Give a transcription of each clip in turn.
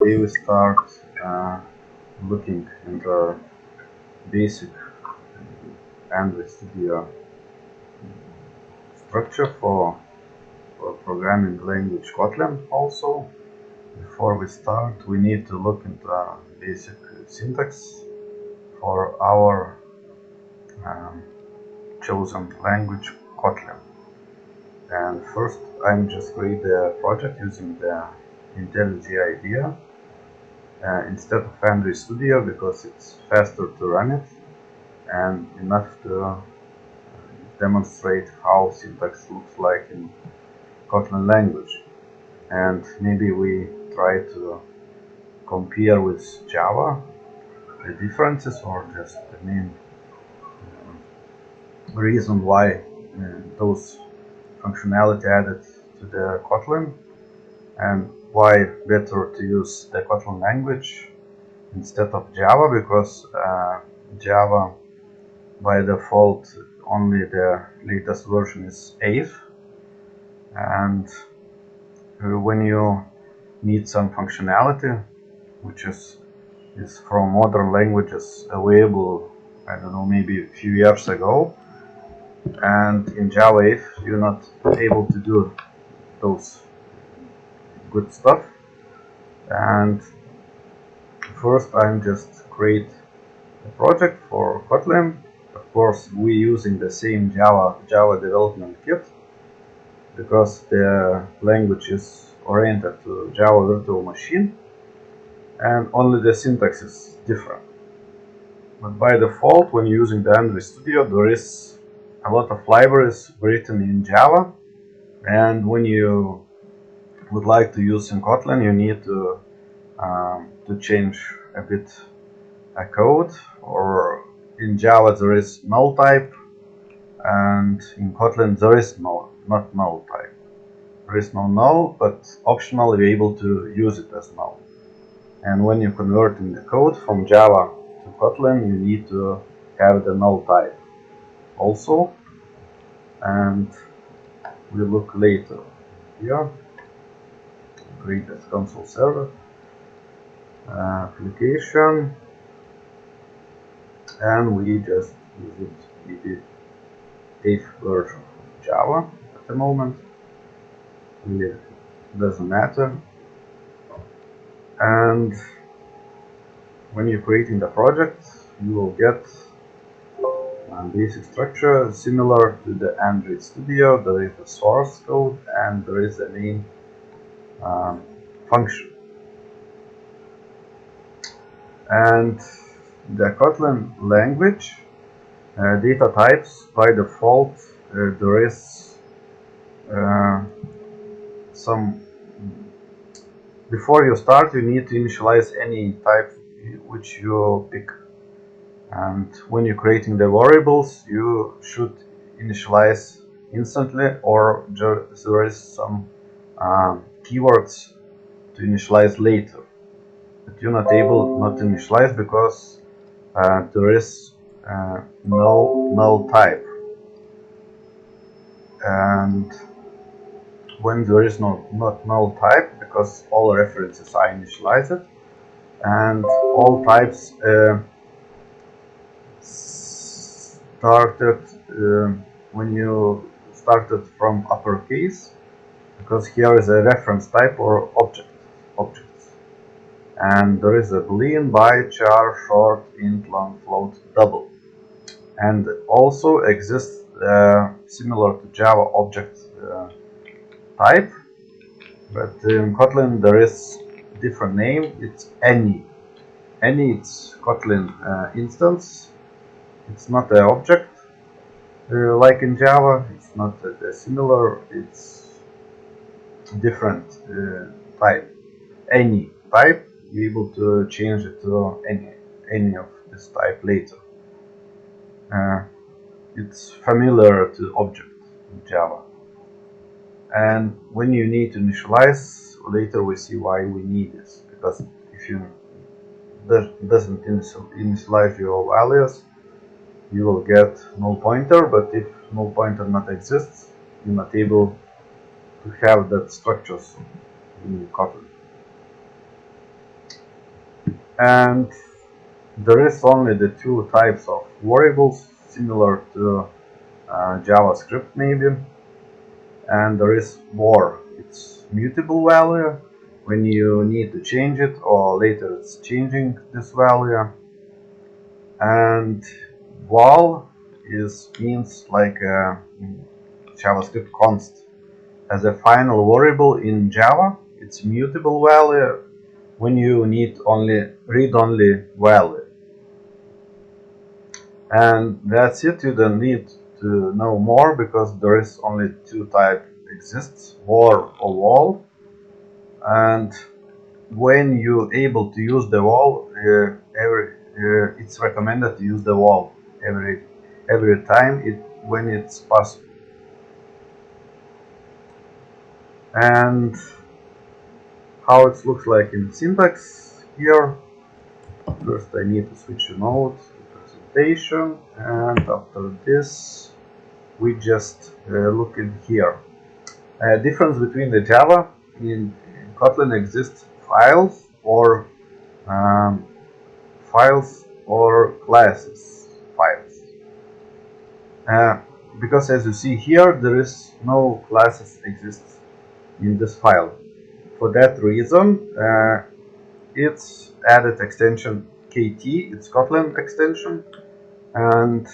Initially, we start looking into basic Android Studio structure for programming language Kotlin. Also, before we start, we need to look into basic syntax for our chosen language Kotlin. And first, I'm just create the project using the IntelliJ IDEA instead of Android Studio because it's faster to run it and enough to demonstrate how syntax looks like in Kotlin language. And maybe we try to compare with Java the differences or just the main reason why those functionality added to the Kotlin and why better to use the Kotlin language instead of Java, because Java by default only the latest version is 8th, and when you need some functionality which is from modern languages available, I don't know, maybe a few years ago, and in Java 8 you're not able to do those good stuff. And first I'm just create a project for Kotlin. Of course, we're using the same Java development kit because the language is oriented to Java virtual machine and only the syntax is different. But by default, when using the Android Studio, there is a lot of libraries written in Java, and when you would like to use in Kotlin, you need to change a bit a code. Or in Java there is null type, and in Kotlin there is not null type. There is no null, but optionally you're able to use it as null. And when you convert in the code from Java to Kotlin, you need to have the null type also. And we look later here. Create as console server application, and we just use it maybe 8th version of Java at the moment. Really doesn't matter. And when you're creating the project, you will get a basic structure similar to the Android Studio. There is the source code and there is the main function. And the Kotlin language data types, by default there is some. Before you start, you need to initialize any type which you pick, and when you're creating the variables you should initialize instantly, or there is some keywords to initialize later, but you're not able not to initialize because there is no null type. And when there is not null type, because all references are initialized and all types started when you started from uppercase, because here is a reference type or objects, and there is a boolean, byte, char, short, int, long, float, double, and also exists similar to Java object type, but in Kotlin there is different name. It's any. It's Kotlin instance. It's not an object like in Java. It's not similar. It's different type. Any type, you're able to change it to any of this type later. It's familiar to object in Java. And when you need to initialize, later we see why we need this, because if you doesn't initialize your values, you will get null pointer, but if null pointer not exists, you're not able to have that structures in Kotlin. And there is only the two types of variables similar to JavaScript maybe, and there is var. It's mutable value when you need to change it or later it's changing this value, and val means like a JavaScript const. As a final variable in Java, it's mutable value when you need only read-only value. And that's it. You don't need to know more because there is only two types exists, var or val. And when you're able to use the val, it's recommended to use the val every time when it's possible. And how it looks like in syntax here. First I need to switch to node presentation, and after this we just look in here. Difference between the Java in Kotlin exists files or classes files. Because as you see here, there is no classes exists in this file. For that reason, it's added extension KT, it's Kotlin extension, and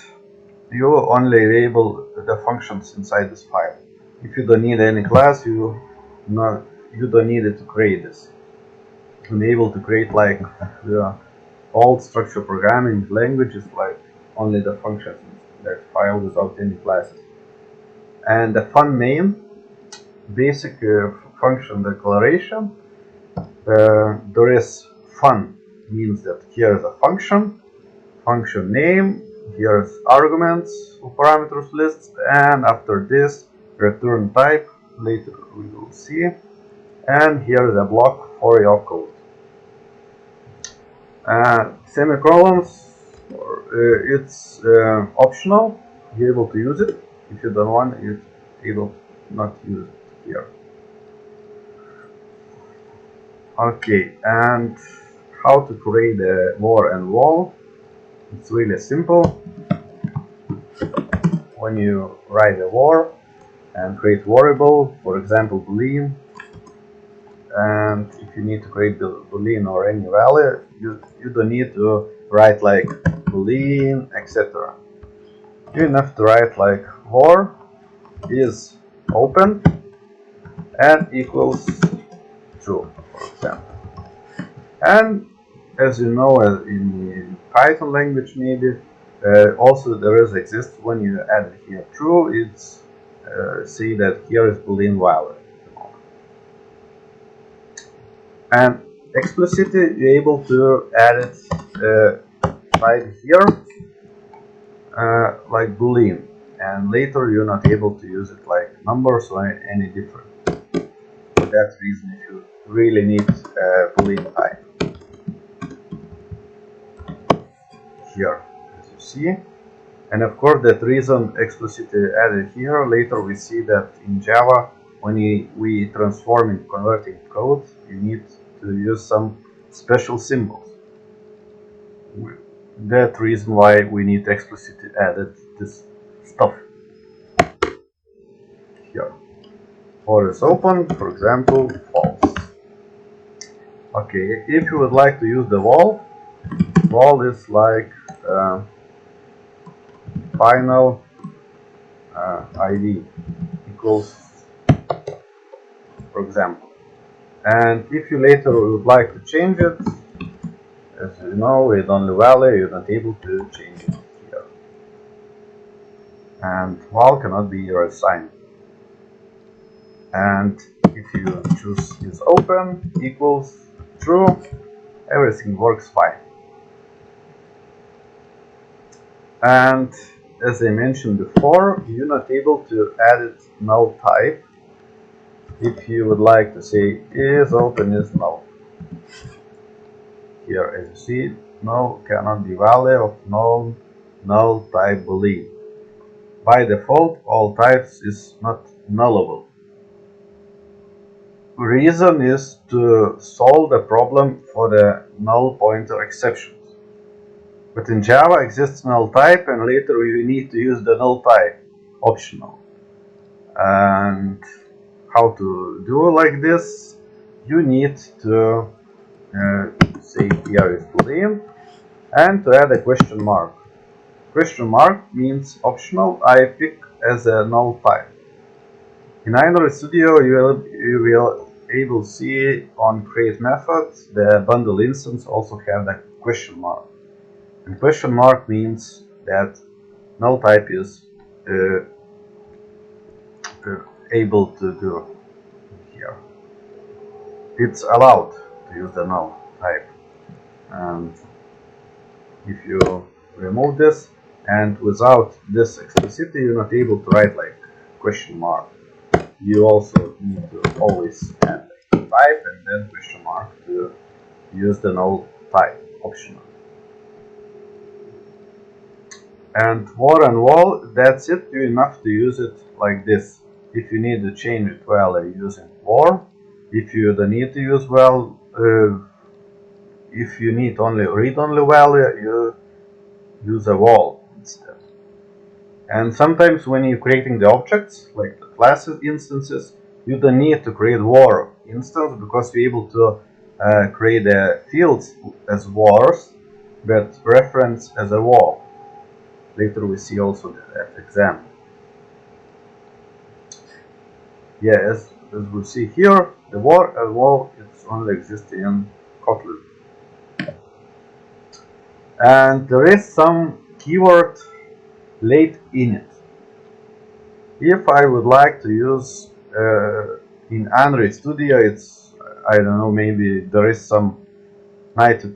you only enable the functions inside this file. If you don't need any class, you don't need it to create this. You're able to create like the old structured programming languages, like only the functions in that file without any classes. And the fun main basic function declaration. There is fun means that here is a function name, here is arguments or parameters lists, and after this return type, later we will see, and here is a block for your code. Semicolons, it's optional, you're able to use it. If you don't want, you're able not to use it here. Okay, and how to create a var and val? It's really simple. When you write a var and create variable, for example boolean, and if you need to create the boolean or any value, you don't need to write like boolean, etc. You have to write like var is open and equals true, for example. And as you know, in the Python language maybe, also there exists when you add here true, it's see that here is boolean value. And explicitly you're able to add it right here like boolean, and later you're not able to use it like numbers or any different. For that reason, if you really need boolean type here, as you see. And of course that reason explicitly added here. Later we see that in Java, when we transforming converting code, you need to use some special symbols. That reason why we need explicitly added this stuff here. Or is open, for example, false. Okay, if you would like to use the val is like final ID equals, for example. And if you later would like to change it, as you know, with only value, you're not able to change it here. And val cannot be reassigned. And if you choose is open equals true, everything works fine. And as I mentioned before, you're not able to edit null type. If you would like to say is open is null. Here, as you see, null cannot be value of null type boolean. By default, all types is not nullable. reason is to solve the problem for the null pointer exceptions. But in Java exists null type, and later we need to use the null type optional. And how to do like this? You need to say here is boolean and to add a question mark. Question mark means optional. I pick as a null type. In Android Studio, you will able see on create method the bundle instance also have the question mark. And question mark means that null type is able to do here. It's allowed to use the null type. And if you remove this, and without this explicitly, you're not able to write like question mark. You also need to always add type and then question mark to use the null type optional. And var and val, that's it. You enough to use it like this. If you need to change it well, using var. If you don't need to use val, if you need only read-only value, you use a val instead. And sometimes when you're creating the objects, like the classes instances, you don't need to create var instance because you're able to create the fields as vars, but reference as a val. Later we see also that example. Yeah, as we see here, the var as well, it's only exists in Kotlin. And there is some keyword late in it. If I would like to use in Android Studio, it's, I don't know, maybe there is some 90%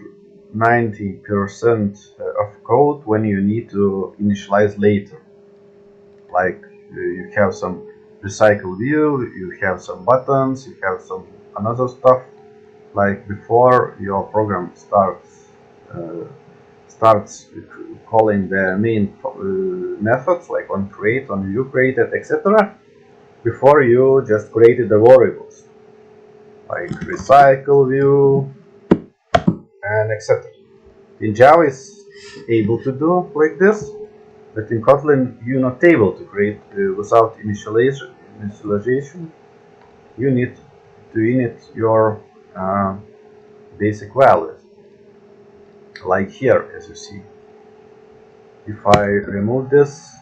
of code when you need to initialize later. Like you have some recycle view, you have some buttons, you have some another stuff. Like before your program starts calling the main methods like on create, on view created, etc. Before you just created the variables like recycle view and etc. In Java is able to do like this, but in Kotlin you're not able to create without initialization. You need to init your basic values, like here as you see. If I remove this,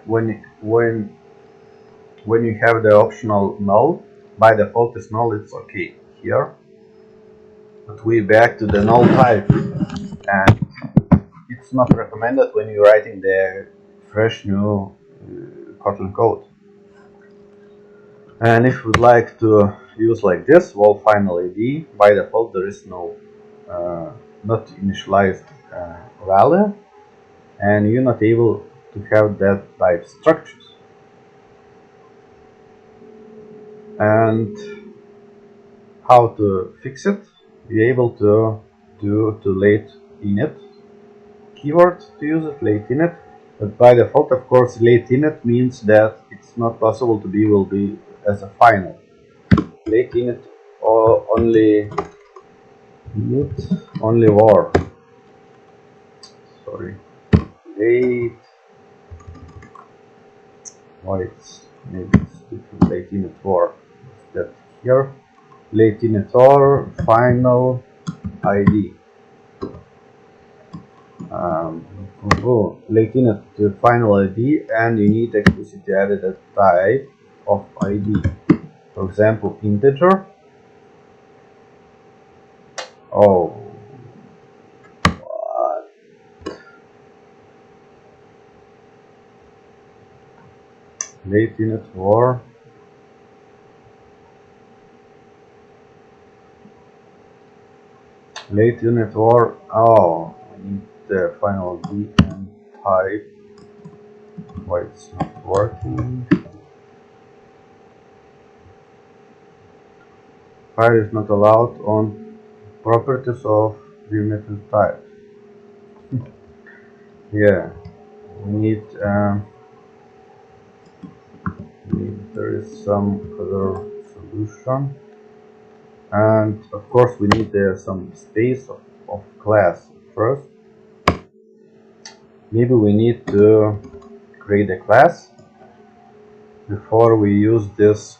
when you have the optional null, by default is null, it's okay here. But we back to the null type, and it's not recommended when you're writing the fresh new Kotlin code. And if you'd like to use like this, well, final ID, by default there is no not initialized value, and you're not able to have that type structures. And how to fix it? You're able to do to late init keyword to use it, late init. But by default, of course, late init means that it's not possible to be will be as a final. Late init or only var. Sorry, late. Why it's maybe it's different. Late init var. That here. Late init or final ID. Late init to final ID, and you need explicitly added a type of ID. For example, integer. Oh, what? Late init var. Late init var. Oh, I need the final ID and type. Why it's not working? File is not allowed on properties of the method type. Yeah, we need there is some other solution. And of course we need some space of class first. Maybe we need to create a class before we use this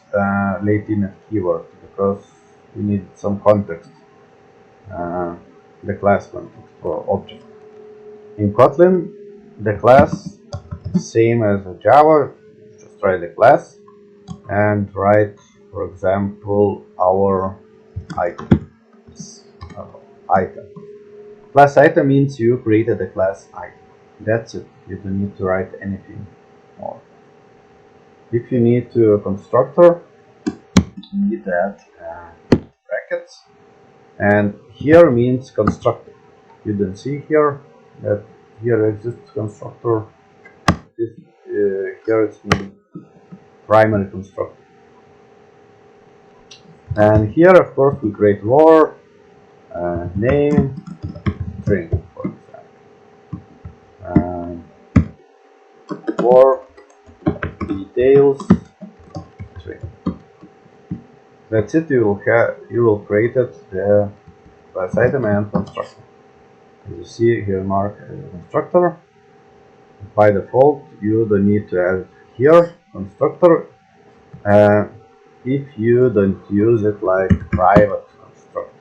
latent keyword, because we need some context, the class context for object. In Kotlin, the class same as in Java. Just write the class and write, for example, our item. Item. Class item means you created a class item. That's it. You don't need to write anything more. If you need to a constructor, you need to add brackets, and here means constructor. You don't see here that here exists constructor. This, here it's means primary constructor. And here, of course, we create var name string, for example, var details string. That's it. You will create the class item and constructor. As you see here, mark constructor. By default, you don't need to add here constructor if you don't use it like private constructor,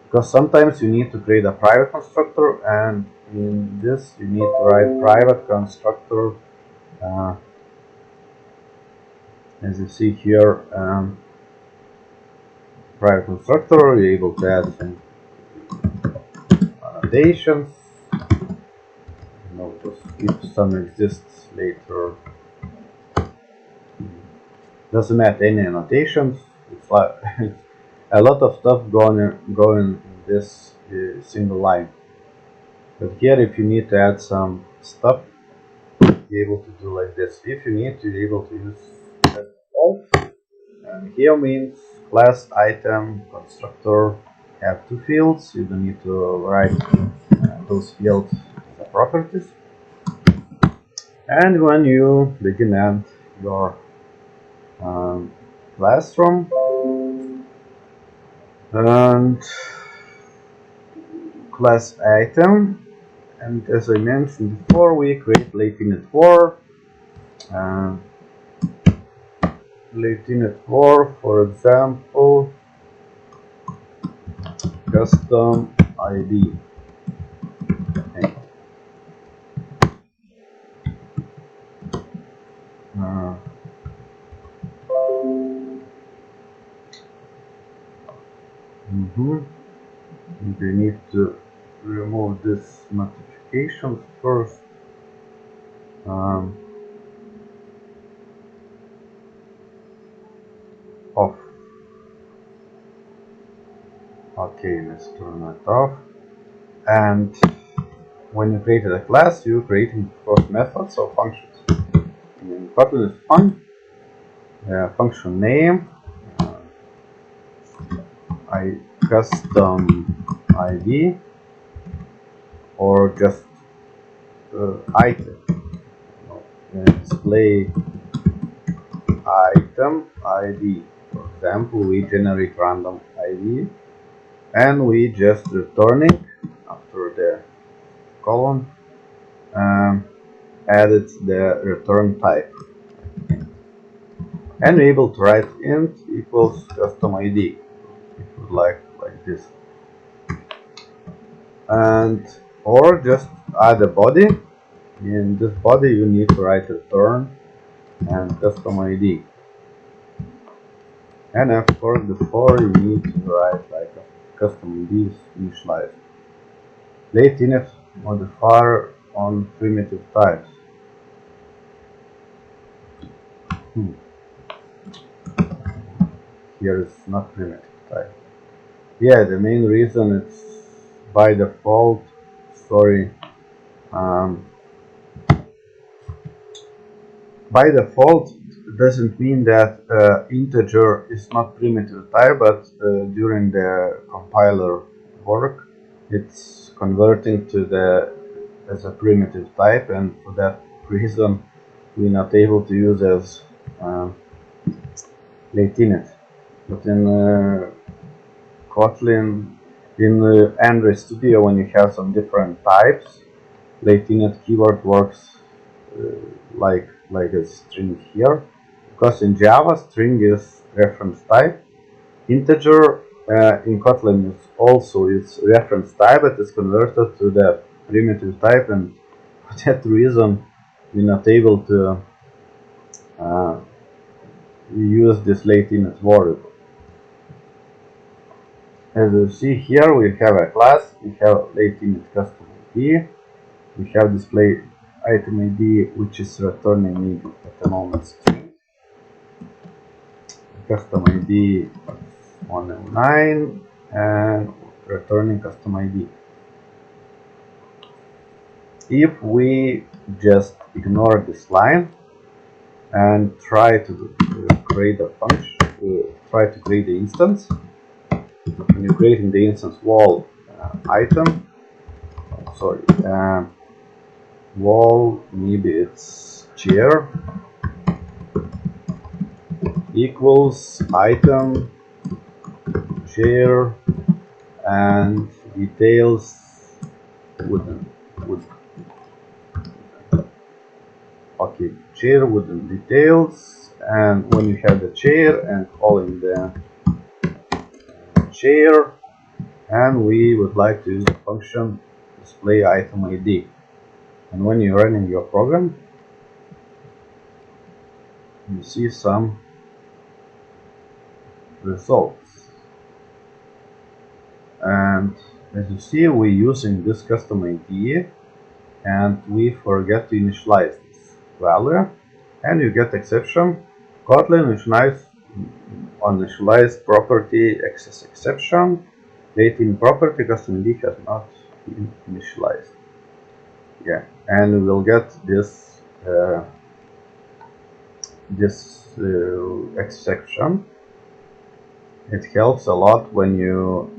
because sometimes you need to create a private constructor, and in this you need to write private constructor. As you see here, private constructor, you're able to add some annotations. If some exists later, doesn't matter any annotations. It's like a lot of stuff going in this single line. But here, if you need to add some stuff, be able to do like this. If you need to be able to use all, and here means class item constructor have two fields. You don't need to write those fields the properties. And when you begin and your classroom and class item, and as I mentioned before, we create latent var. Latent var, for example, custom ID. You need to remove this notification first. Off. Okay, let's turn it off. And when you created a class, you're creating both methods or functions. In Kotlin is function name, custom ID, or just item. Display item ID. For example, we generate random ID, and we just returning after the colon added the return type, and we're able to write int equals custom ID if you would like this, and or just add a body. In this body you need to write return and custom ID, and of course before you need to write like a custom ID initialize. Latent modifier on primitive types. Here is not primitive type. Yeah, the main reason it's by default. By default doesn't mean that integer is not primitive type, but during the compiler work, it's converting to as a primitive type, and for that reason we're not able to use as latent. But in Kotlin, in Android Studio, when you have some different types, latent keyword works like a string here, because in Java string is reference type. Integer in Kotlin is also its reference type, but it's converted to the primitive type, and for that reason we're not able to use this latent variable. As you see here, we have a class, we have latent custom ID, we have display item ID, which is returning me at the moment string. Custom ID 109 and returning custom ID. If we just ignore this line and try to create a function, try to create the instance, when you're creating the instance wall wall, maybe it's chair equals item chair and details would okay, chair with details, and when you have the chair and calling the chair, and we would like to use the function display item ID. And when you're running your program, you see some results. And as you see, we're using this custom ID, and we forget to initialize this value, and you get exception. Kotlin is nice on initialized property access exception. Latent property custom ID has not been initialized. Yeah, and we'll get this exception. It helps a lot when you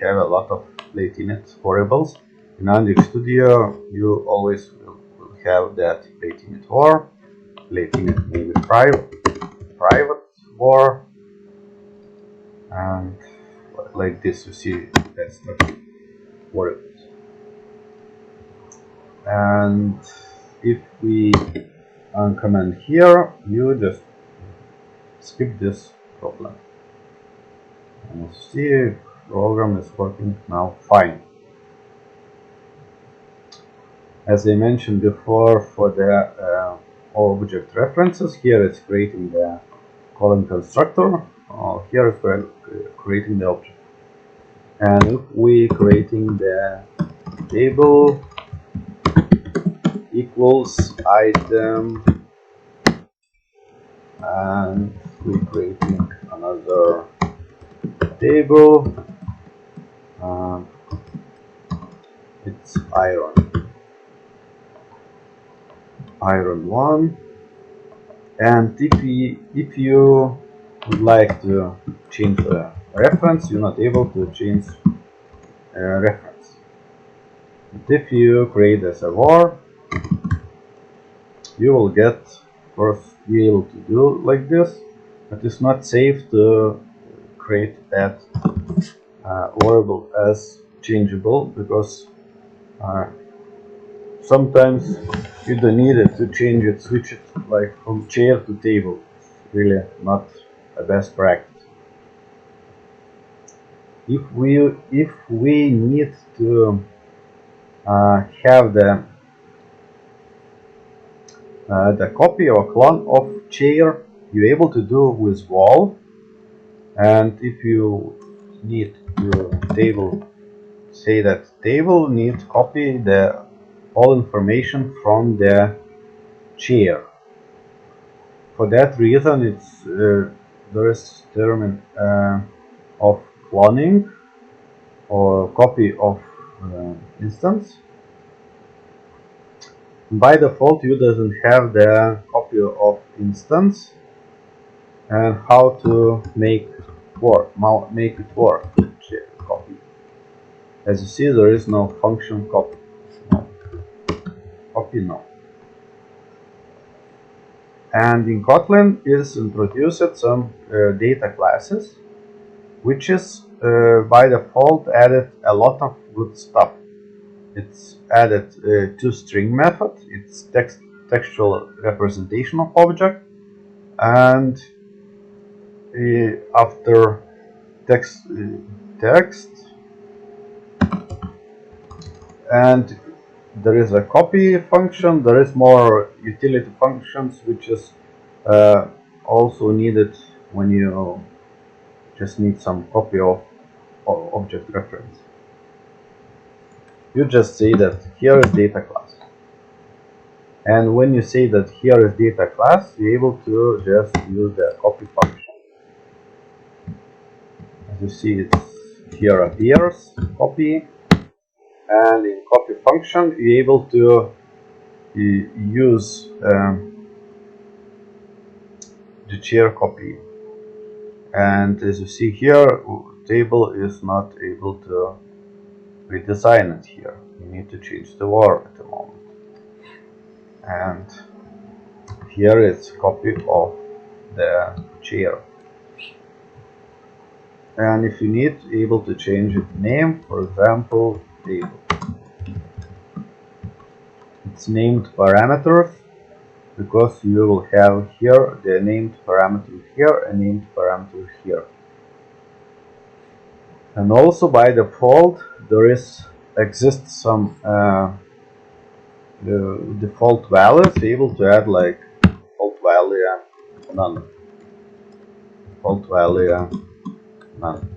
have a lot of latent variables. In Android Studio, you always will have that latent var, latent maybe private var, and like this you see that's the variables. And if we uncomment here, you just skip this problem. And you see, program is working now fine. As I mentioned before, for the object references, here it's creating the calling constructor. Here it's creating the object. And if we creating the table equals item, and we creating another table, it's iron 1, and if you would like to change the reference, you're not able to change reference. But if you create as a var, you will get, of course, be able to do like this, but it's not safe to create that variable as changeable, because sometimes you don't need it to change it, switch it like from chair to table. It's really not a best practice. If we need to have the copy or clone of chair, you're able to do with wall. And if you need your table, say that table needs copy the all information from the chair. For that reason, it's there is term of cloning or copy of instance. By default, you doesn't have the copy of instance, and how to make it work. Copy. As you see, there is no function copy. No. Copy no. And in Kotlin is introduced some data classes, which is by default added a lot of good stuff. It's added toString method, it's textual representation of object, and after text, and there is a copy function. There is more utility functions which is also needed when you just need some copy of object reference. You just say that here is data class, and when you say that here is data class, you're able to just use the copy function. As you see, it's here appears copy, and in copy function you're able to use the chair copy. And as you see here, table is not able to redesign it here. You need to change the var at the moment. And here it's copy of the chair. And if you need, able to change it name, for example, table. It's named parameters because you will have here the named parameter here and named parameter here. And also by default there exists some default values, able to add like default value and none. Default value and none.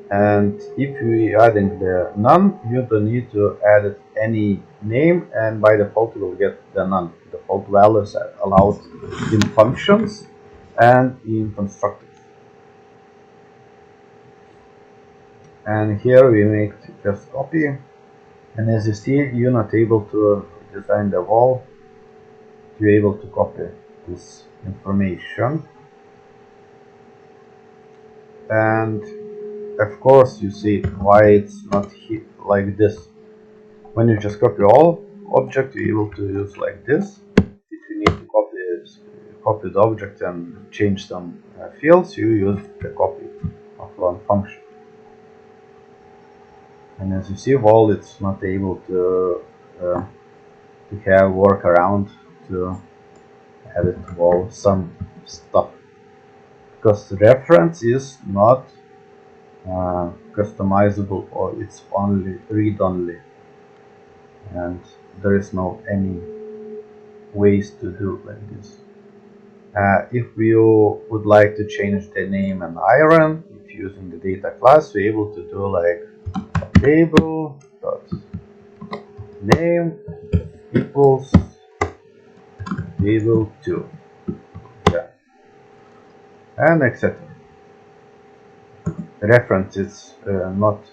And if we adding the none, you don't need to add any name, and by default you will get the none. Default values are allowed in functions and in constructors. And here we make just copy, and as you see, you're not able to design the wall. You're able to copy this information, and of course you see why it's not like this. When you just copy all object, you're able to use like this. If you need to copy the object and change some fields, you use the copy of one function. And as you see, wall it's not able to have workaround to edit wall some stuff, because reference is not customizable, or it's only read-only, and there is no any ways to do like this. If you would like to change the name and iron, if using the data class, we're able to do like table dot name equals table 2, yeah, and etc. Reference is not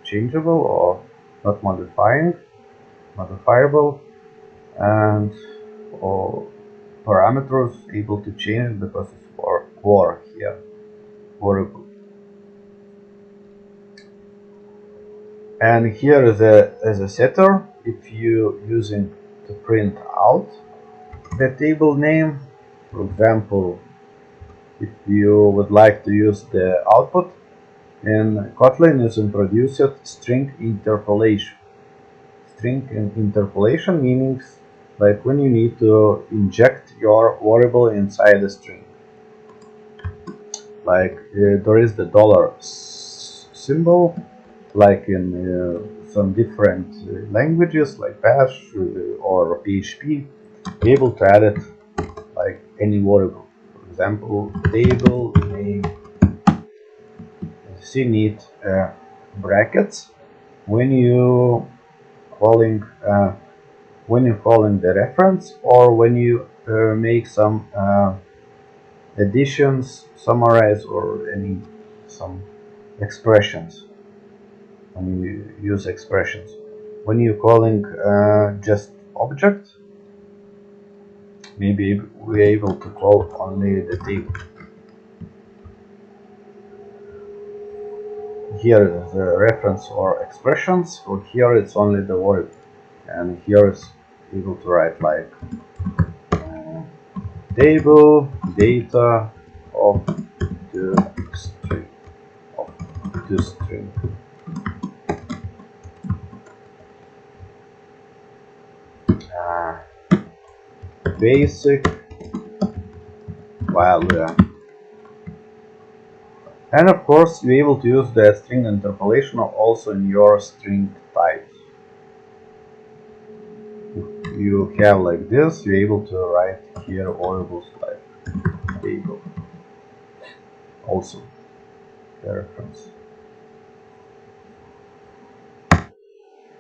changeable or not modifiable, and or parameters able to change because it's for var here, variable. And here is a setter. If you using to print out the table name, for example, if you would like to use the output, in Kotlin is introduced string interpolation. String interpolation means like when you need to inject your variable inside a string. Like there is the dollar symbol, like in some different languages like Bash or PHP, be able to add it like any variable. For example, table name. You need brackets when you calling the reference, or when you make some additions, summarize, or some expressions. When you use expressions, when you're calling just object, maybe we're able to call only the table. Here is the reference or expressions, or here it's only the word, and here is able to write like table data of the string of the string. Basic value. And of course, you're able to use the string interpolation also in your string types. If you have like this, you're able to write here variables like table. Also, the reference.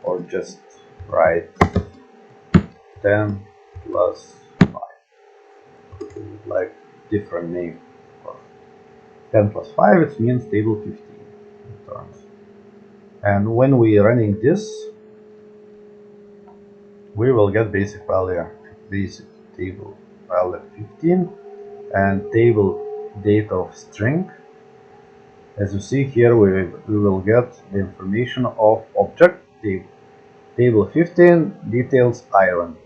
Or just write 10 plus 5. Like different name. 10 plus 5, it means table 15 returns. And when we are running this, we will get basic value, basic table value 15 and table data of string. As you see here, we will get the information of object table. Table 15 details iron.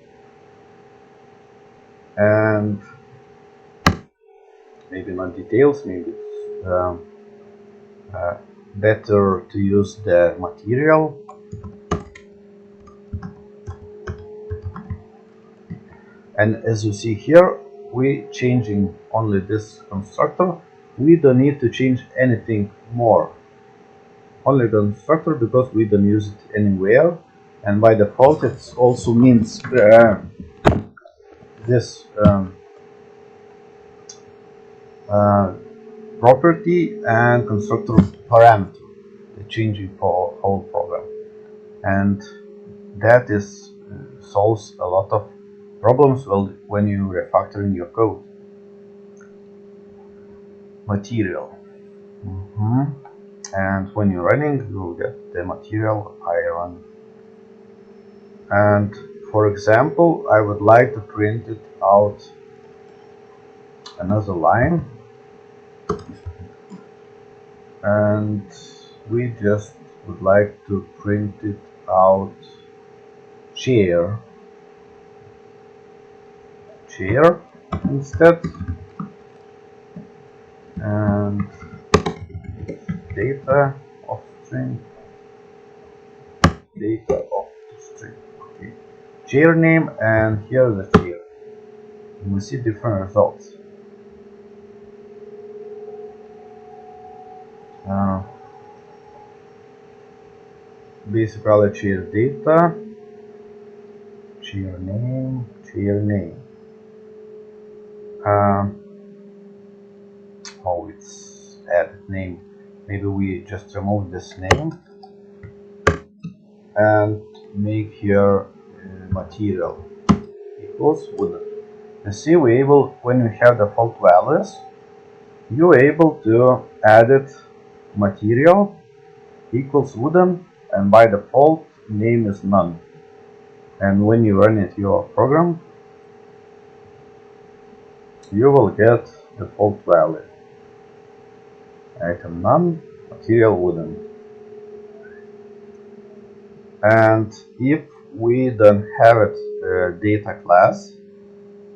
And maybe not details, maybe it's better to use the material. And as you see here, we changing only this constructor. We don't need to change anything more. Only the constructor, because we don't use it anywhere. And by default, it also means this property and constructor parameter, changing for whole program. And that is solves a lot of problems when you refactoring your code. Material. And when you're running, you will get the material iron. And for example, I would like to print it out another line, and we just would like to print it out chair instead, and data of string, okay. Chair name, and here the chair. We see different results. Basically chair data, chair name. Oh, it's added name. Maybe we just remove this name and make here material equals wooden. You see, we're able, when we have default values, you're able to add it material equals wooden, and by default name is none. And when you run it your program, you will get default value. Item none, material wooden. And if we don't have it data class,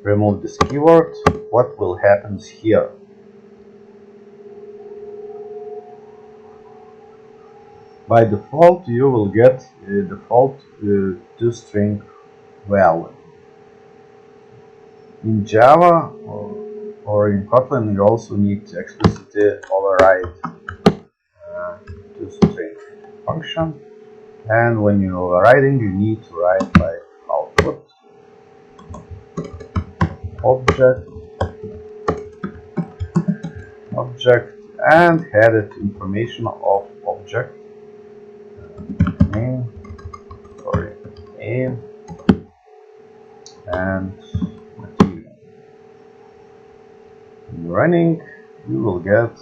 remove this keyword, what will happen here? By default, you will get default toString value. In Java or in Kotlin, you also need to explicitly override toString function. And when you're overriding, you need to write like output object and headed information of object name and material. In running, you will get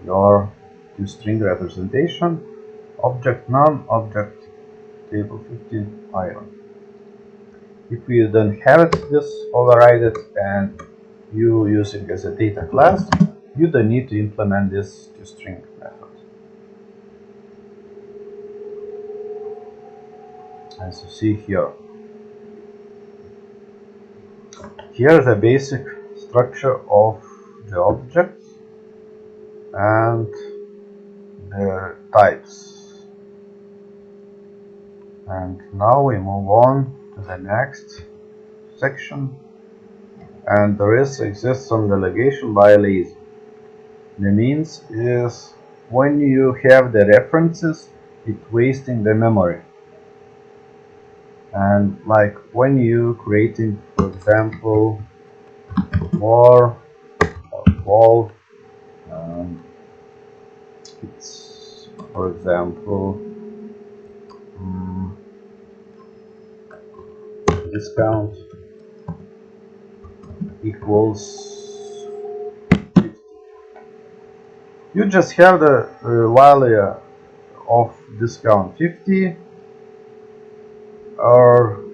your toString representation, object none, object table 15 iron. If you don't have this overrided and you use it as a data class, you don't need to implement this toString method. As you see here, Here's the basic structure of the objects and their types. And now we move on to the next section, and there exists some delegation by lazy. The means is when you have the references, it's wasting the memory. And like when you creating, for example, war or wall, it's, for example, discount equals 50. You just have the value of discount 50, or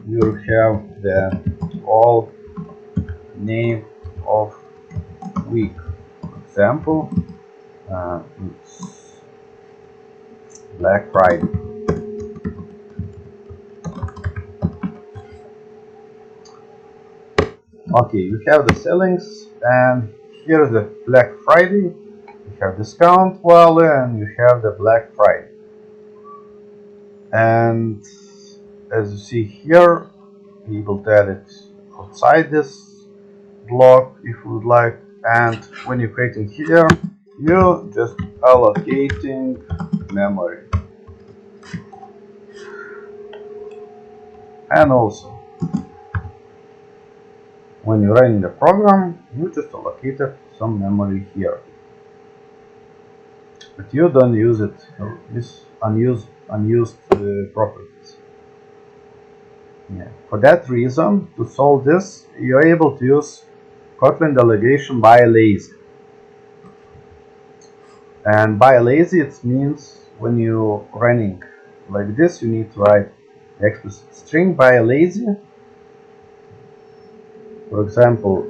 you have the all name of week. For example, it's Black Friday. Okay, you have the sellings, and here's the Black Friday. You have discount value, and you have the Black Friday. And as you see here, you're able to add it outside this block if you would like. And when you're creating here, you're just allocating memory. And also, when you're running the program, you just allocated some memory here. But you don't use it, this unused properties. Yeah. For that reason, to solve this, you're able to use Kotlin delegation by lazy. And by lazy, it means when you're running like this, you need to write the explicit string by lazy. For example,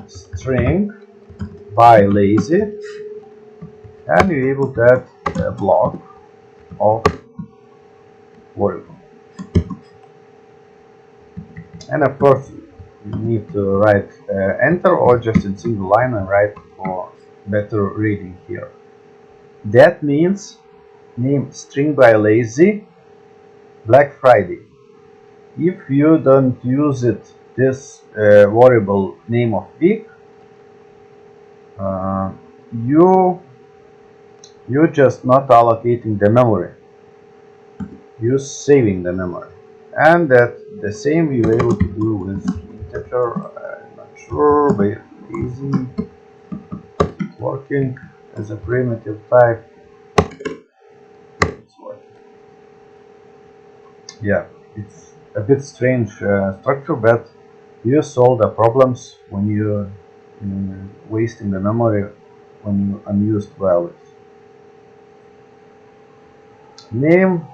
string by lazy, and you're able to add a block of variable. And of course, you need to write enter or just in single line and write for better reading here. That means name string by lazy Black Friday. If you don't use it, this variable name of week, you're just not allocating the memory. You're saving the memory, and that the same you're able to do with integer. I'm not sure, but easy. It's working as a primitive type. It's working. Yeah, it's a bit strange structure, but you solve the problems when you're wasting the memory when you unused values. Name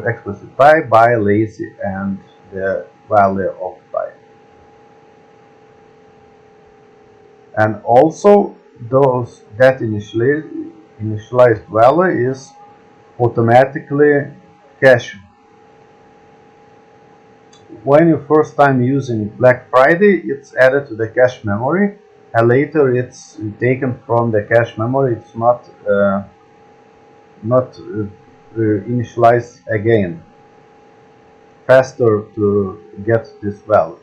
explicit type by lazy and the value of type. And also that initialized value is automatically cached. When you first time using Black Friday, it's added to the cache memory, and later it's taken from the cache memory. It's not initialized again. Faster to get this value.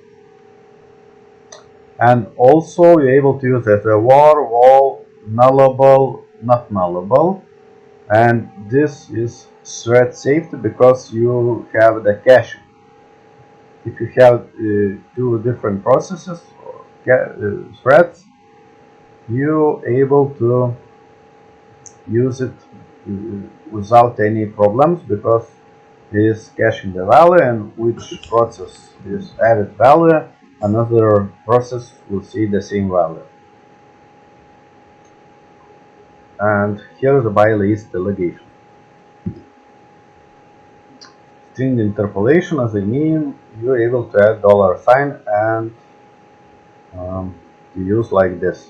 And also you're able to use as a var, wall, nullable, not nullable, and this is thread safety because you have the caching. If you have two different processes or threads, you're able to use it without any problems because it is caching the value, and which process is added value, another process will see the same value. And here is the by list delegation. String interpolation, as I mean, you're able to add $sign and to use like this.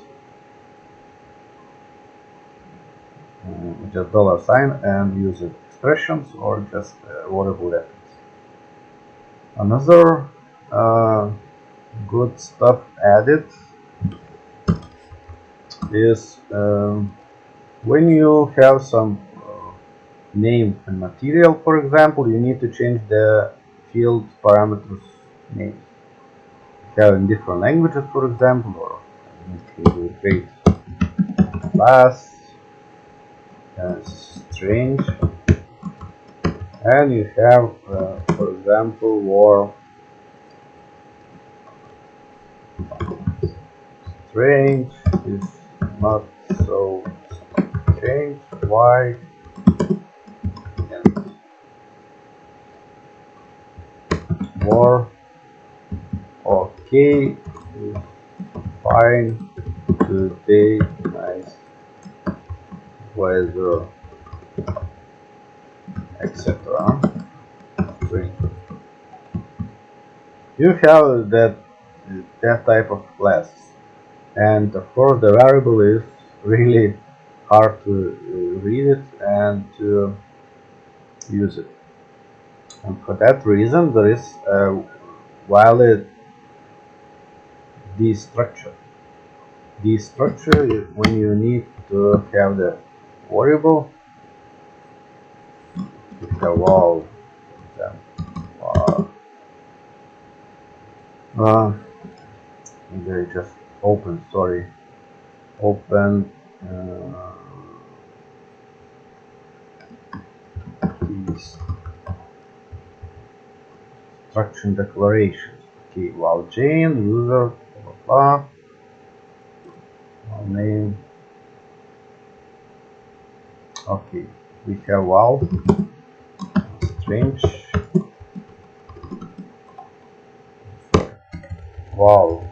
Just $sign and use expressions or just variable reference. Another good stuff added is when you have some name and material, for example, you need to change the field parameters names. Have in different languages, for example, or you need to create class strange, and you have, for example, war strange is not so strange. Why? And war okay is fine today. Nice weather, etc. You have that type of class, and of course the variable is really hard to read it and to use it. And for that reason, there is a valid destructure. Destructure is when you need to have the variable. You have all maybe I just open. Sorry, open destruction declarations. Okay, while Jane user blah blah blah name. Okay, we have val strange val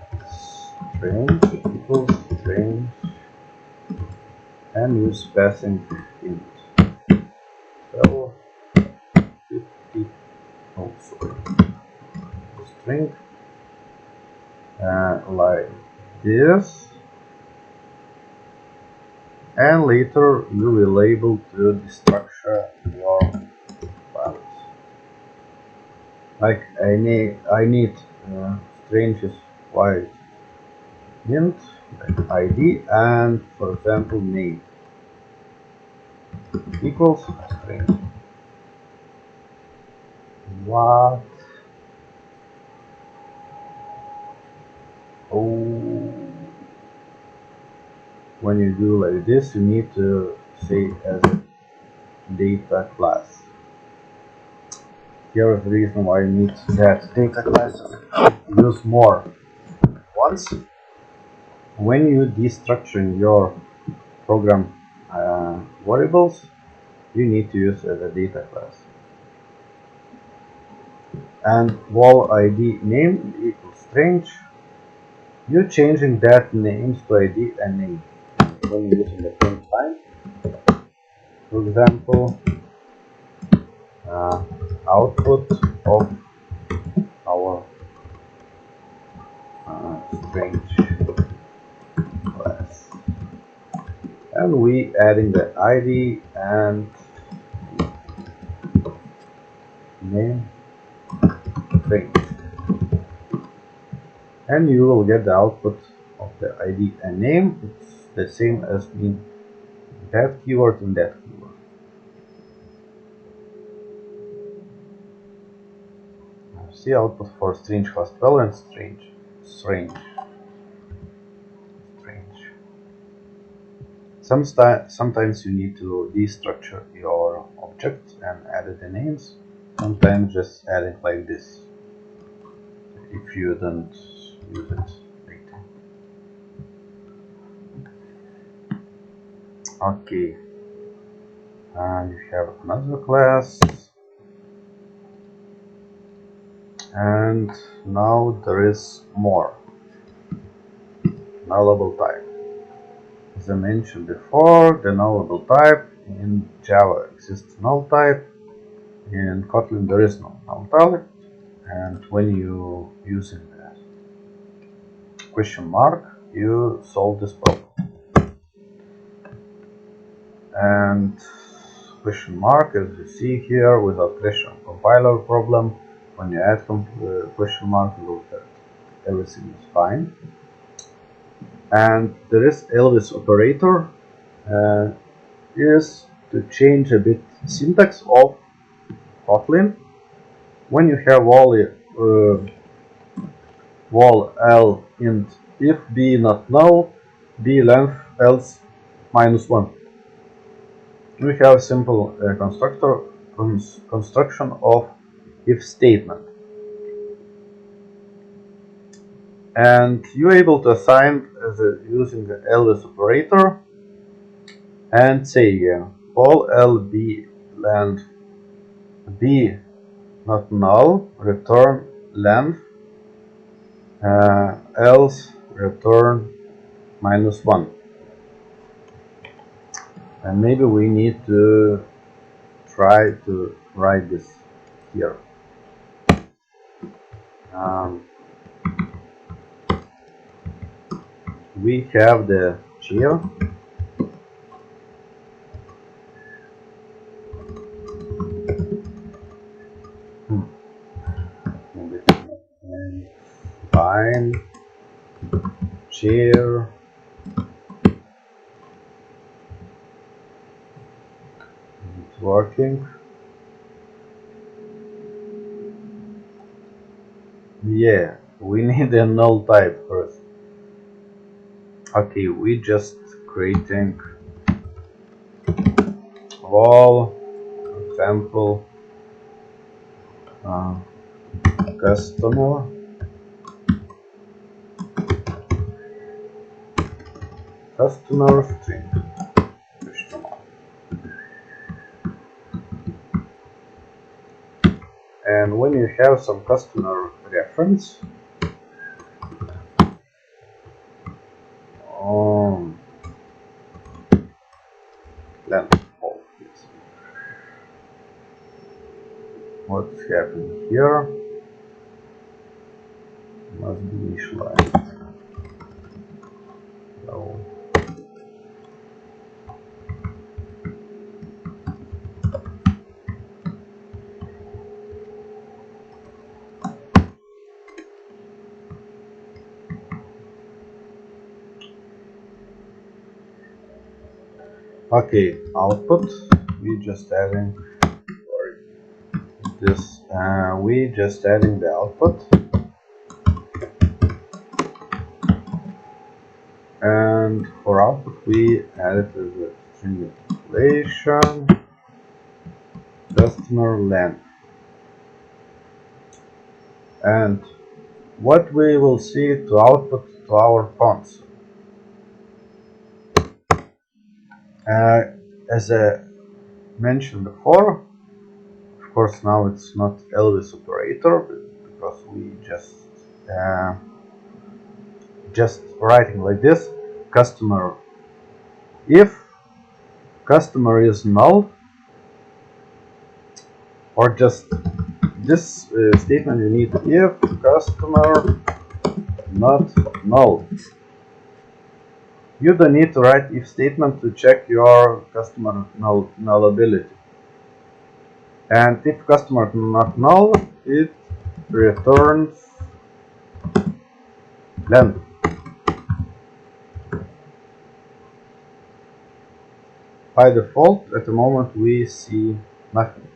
strange equals strange and use passing int. So 50 oh sorry string like this, and later you will able to destructure your files. Like I need strange is white int like ID and for example name equals string. What? Oh, when you do like this, you need to say as a data class. Here is the reason why you need that data classes. Use more. Once, when you destructuring your program variables, you need to use as a data class. And val ID name equals strange. You're changing that names to ID and name when you're using the print line. For example, output of our strange class, and we adding the ID and name strange, and you will get the output of the ID and name. It's the same as in that keyword and that keyword. See output for strange fast well and strange. Sometimes you need to destructure your object and add the names. Sometimes just add it like this if you don't use it later. Okay, and you have another class, and now there is more nullable type. As I mentioned before, the nullable type in Java exists null type. In Kotlin there is no null type, and when you using the question mark, you solve this problem. And question mark, as you see here, without question compiler problem, when you add question mark, everything is fine. And there is else operator, is to change a bit syntax of Kotlin. When you have val L int if b not null, b length else -1. We have a simple construction of if statement, and you're able to assign using the else operator and say val L b length b not null, return length, else return -1. And maybe we need to try to write this here. We have the chair. Fine. Chair. It's working. Yeah, we need a null type first. Okay, we just creating val, for example, customer. Customer string. And when you have some customer reference, length of this. What's happening here? Must be initialized. So okay, output. We just adding this. We just adding the output, and for output we added the string population, customer length, and what we will see to output to our console. As I mentioned before, of course now it's not else operator because we just writing like this: customer if customer is null, or just this statement you need if customer not null. You don't need to write if statement to check your customer nullability. And if customer not null, it returns length. By default, at the moment we see nothing.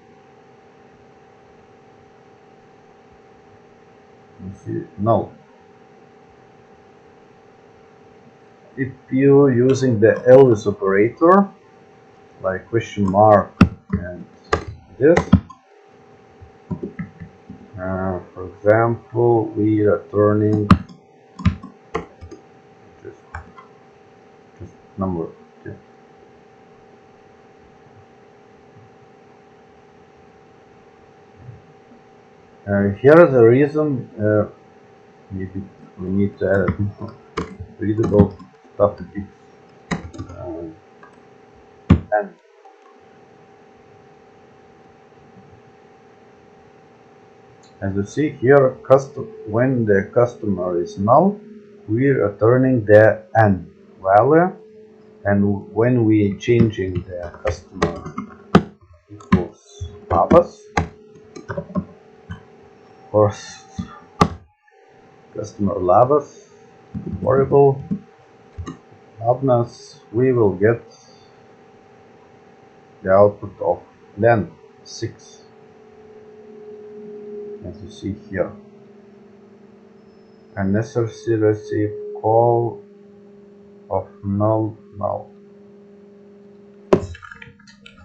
We see null. If you're using the else operator, like question mark and this, for example, we are returning just number. Here is the reason. Maybe we need to add readable stuff to be and as you see here, when the customer is null, we are returning the n value, and when we changing the customer equals papas, course, customer loves variable loudness, we will get the output of length 6, as you see here. Unnecessary call of null.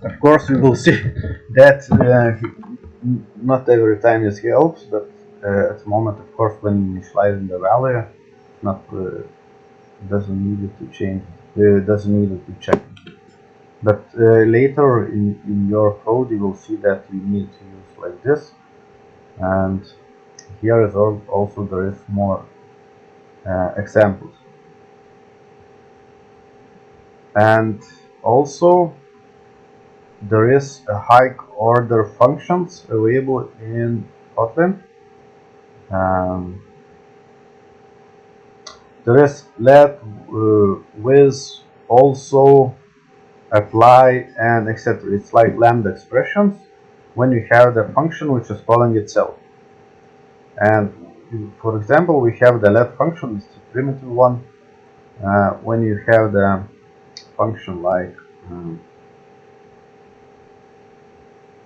Of course, we will see that not every time this helps, but at the moment, of course, when initializing the value, not doesn't need it to change, doesn't need it to check. But later in your code, you will see that you need to use like this, and here is also there is more examples, and also there is a high order functions available in Kotlin. There is let, with, also, apply, and etc. It's like lambda expressions when you have the function which is calling itself. And for example, we have the let function, it's a primitive one. When you have the function like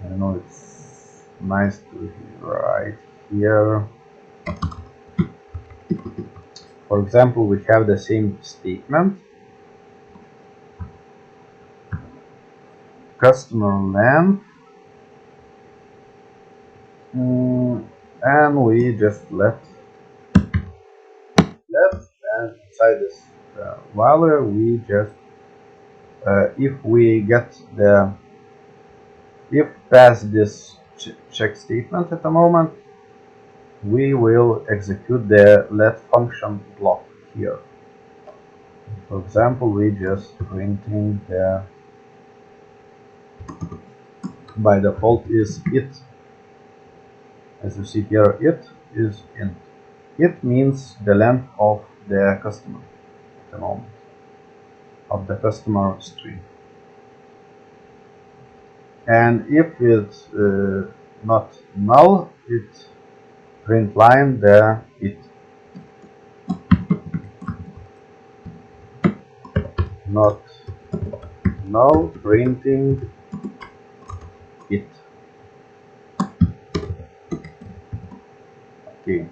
I don't know, it's nice to write here. For example, we have the same statement, customer length, and we just let, and inside this value we just if we get the if pass this check statement at the moment, we will execute the let function block here. For example, we just printing the by default is it. As you see here, it is int. It means the length of the customer at the moment, of the customer string. And if it's not null, it print line the it. Not null, printing it. Okay,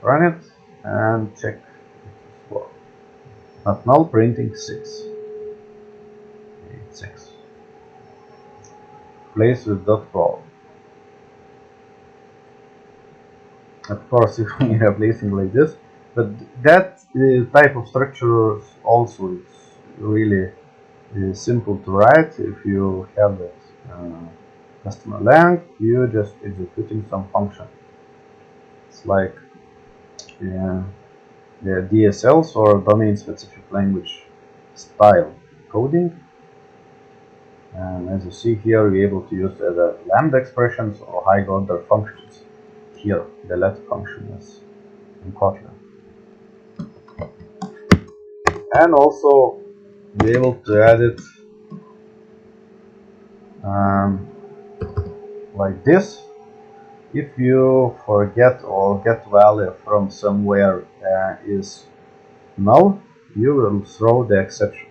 run it and check for not null, printing 6. 6. Place with .call. Of course, if we have placing like this, but that type of structure also is really simple to write. If you have that customer length, you just executing some function. It's like the DSLs or domain specific language style coding. And as you see here, we're able to use the lambda expressions or high order functions. Here, the let function is in Kotlin. And also be able to add it like this. If you forget or get value from somewhere is null, you will throw the exception.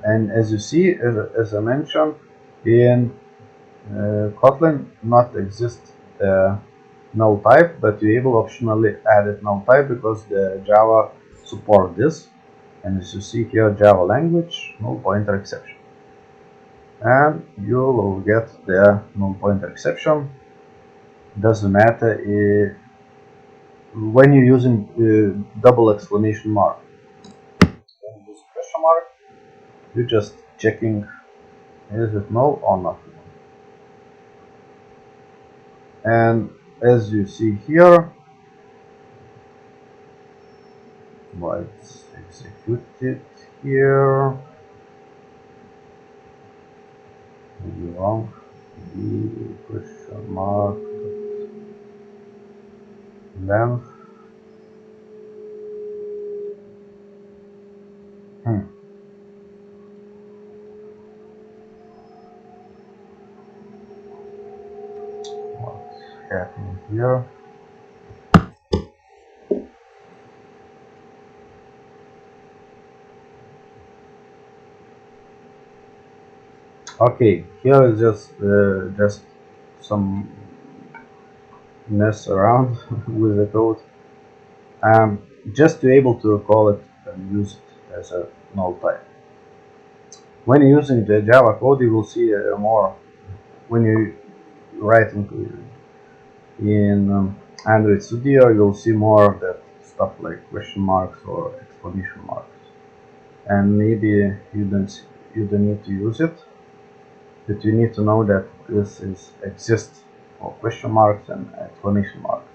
And as you see, as I mentioned, in Kotlin not exist the null type, but you're able optionally add it null type because the Java support this. And as you see here, Java language null pointer exception, and you will get the null pointer exception. Doesn't matter when you're using double exclamation mark. When you use question mark, you're just checking is it null or not. And as you see here, let's execute it here. Maybe wrong. The question mark length. have in here. Okay, here is just some mess around with the code. Just to be able to call it and use it as a null type. When you're using the Java code, you will see more. When you write in Android Studio, you'll see more of that stuff like question marks or exclamation marks. And maybe you don't need to use it, but you need to know that this exists for question marks and exclamation marks.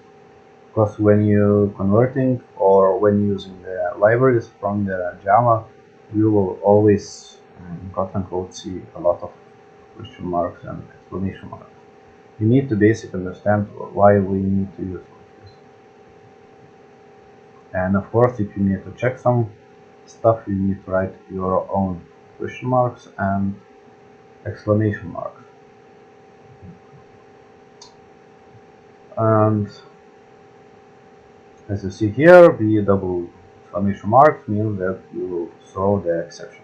Because when you're converting or when using the libraries from the Java, you will always in Kotlin code see a lot of question marks and exclamation marks. You need to basically understand why we need to use this. And of course, if you need to check some stuff, you need to write your own question marks and exclamation marks. And as you see here, the double exclamation mark means that you will throw the exception.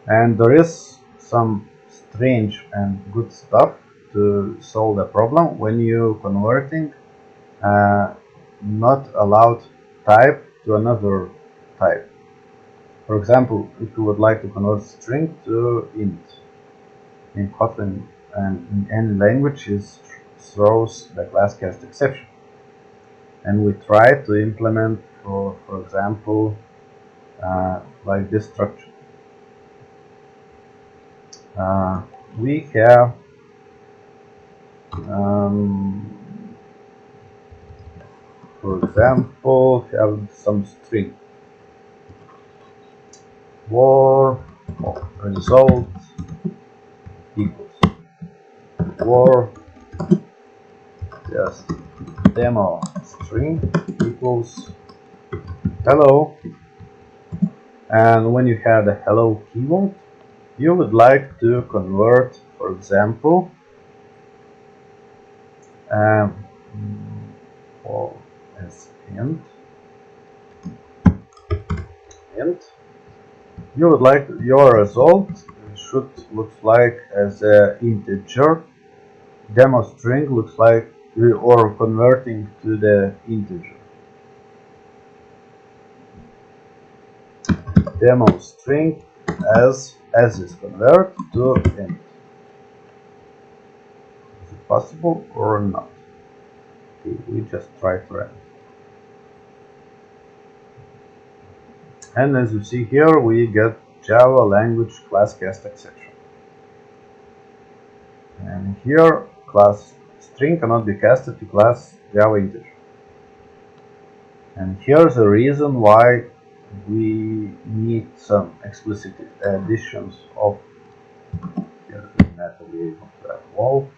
And there is some strange and good stuff to solve the problem when you're converting not allowed type to another type. For example, if you would like to convert string to int in Kotlin and in any language, it throws the class cast exception. And we try to implement, for example, like this structure. We have for example, have some string war result equals war just demo string equals hello, and when you have the hello keyword, you would like to convert, for example, or as int, you would like your result should look like as an integer. Demo string looks like or converting to the integer. Demo string as is convert to int. Is it possible or not? Okay, we just try to run. And as you see here, we get Java language class cast exception. And here, class string cannot be casted to class Java integer. And here's the reason why we need some explicit additions of wall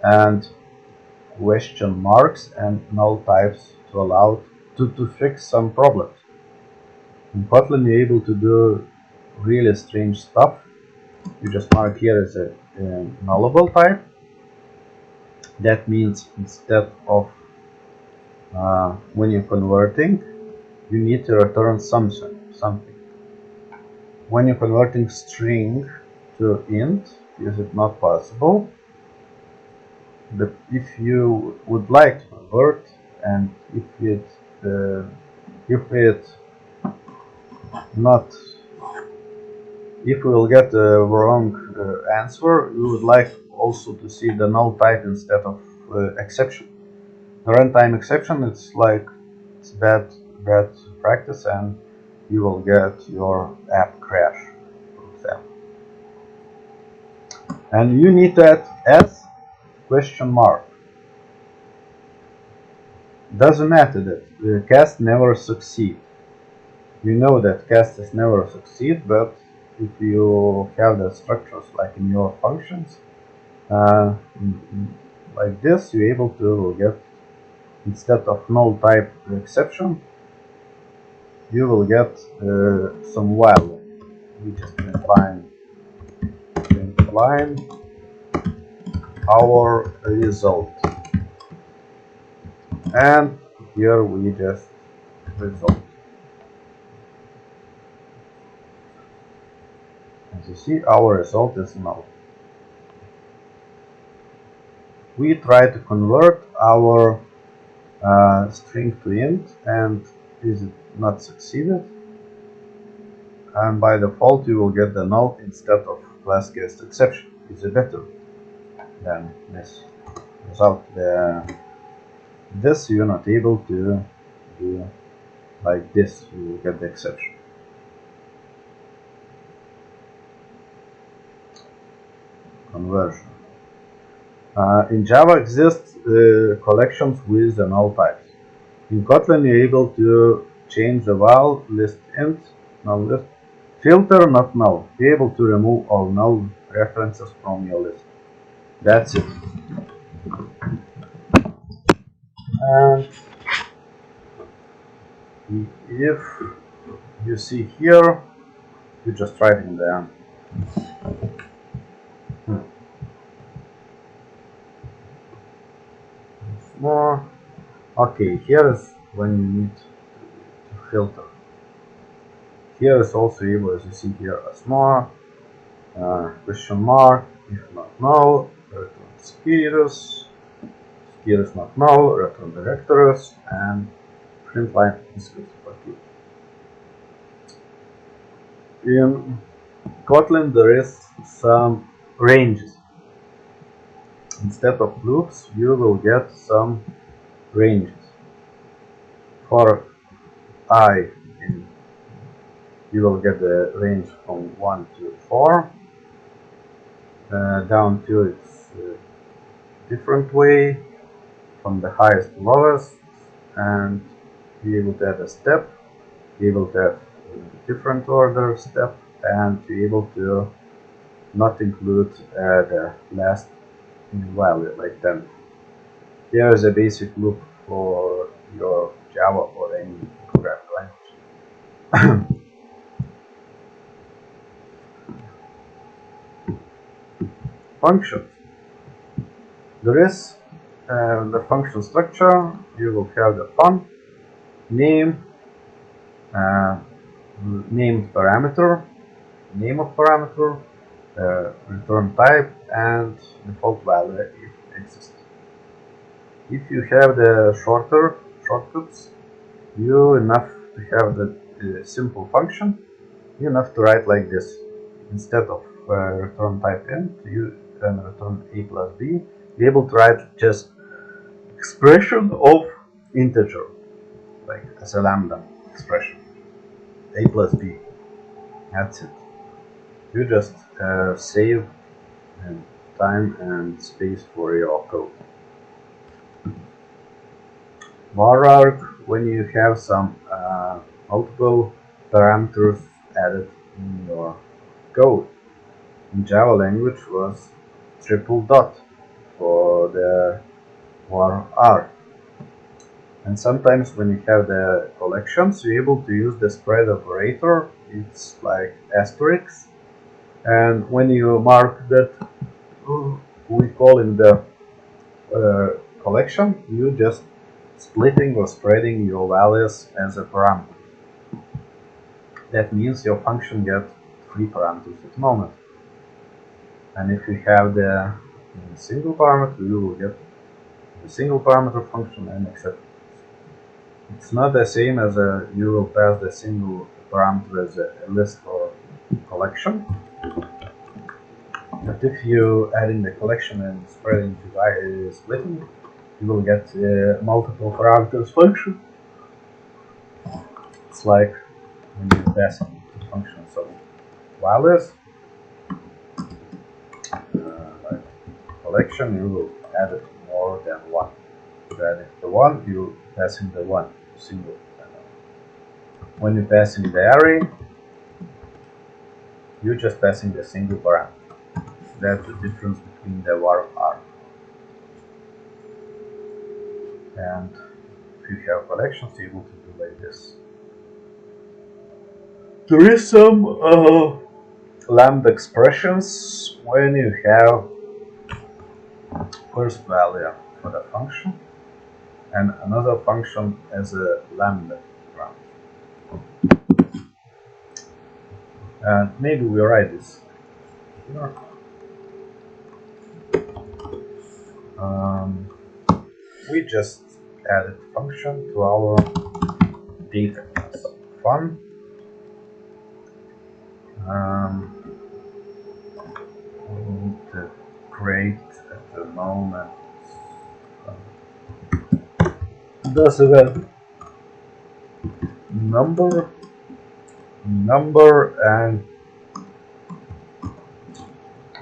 and question marks and null types to allow to fix some problems. In Kotlin, you're able to do really strange stuff. You just mark here as a nullable type. That means instead of when you're converting, you need to return something. When you're converting string to int, is it not possible? But if you would like to convert, and if we will get a wrong answer, we would like also to see the null type instead of exception. The runtime exception, it's bad practice, and you will get your app crash, for example. And you need to add s question mark. Doesn't matter that the cast never succeed. You know that cast is never succeed, but if you have the structures like in your functions, like this, you're able to get, instead of null type exception, you will get some while. We just define our result. and here we just result. As you see, our result is null. We try to convert our string to int, and is it not succeeded? And by default you will get the null instead of class guest exception. Is it better than this? Without this you're not able to do like this, you will get the exception. Conversion. In Java exists collections with the null types. In Kotlin you're able to change the val list int, null list, filter not null, be able to remove all null references from your list. That's it. And if you see here, you just write in there. More. Okay, here is when you need to filter. Here is also able, as you see here, as more, question mark, if not null, return spiritus, spiritus not null, return directories, and print line is good for you. In Kotlin there is some ranges. Instead of loops, you will get some ranges. For I, you will get the range from 1 to 4. Down to its different way, from the highest to lowest, and be able to add a step, be able to add a different order step, and be able to not include the last value like 10. Here is a basic loop for your Java or any programming language. Functions. There is the function structure. You will have the fun, name, named parameter, name of parameter, return type, and default value if it exists. If you have the shorter shortcuts, you enough to have the simple function. You enough to write like this. Instead of return type int, you can return a plus b. Be able to write just expression of integer, like as a lambda expression, a plus b. That's it. You just save time and space for your code. Vararg, when you have some multiple parameters added in your code. In Java language was triple dot for the var. And sometimes when you have the collections, you're able to use the spread operator. It's like asterisk. And when you mark that we call in the collection, you just splitting or spreading your values as a parameter. That means your function gets 3 parameters at the moment. And if you have the single parameter, you will get the single parameter function and except. It's not the same as you will pass the single parameter as a list or collection. But if you add in the collection and spreading to splitting, you will get multiple parameters function. It's like when you pass the functions of values, like collection, you will add it more than 1. If you add it to 1, you pass in the 1 single. When you pass in the array, you just pass in the single parameter. That's the difference between the var r. And if you have collections, you're able to do like this. There is some lambda expressions when you have first value for the function and another function as a lambda parameter. And maybe we write this here. We just added function to our data class fun. We need to create at the moment does event number, and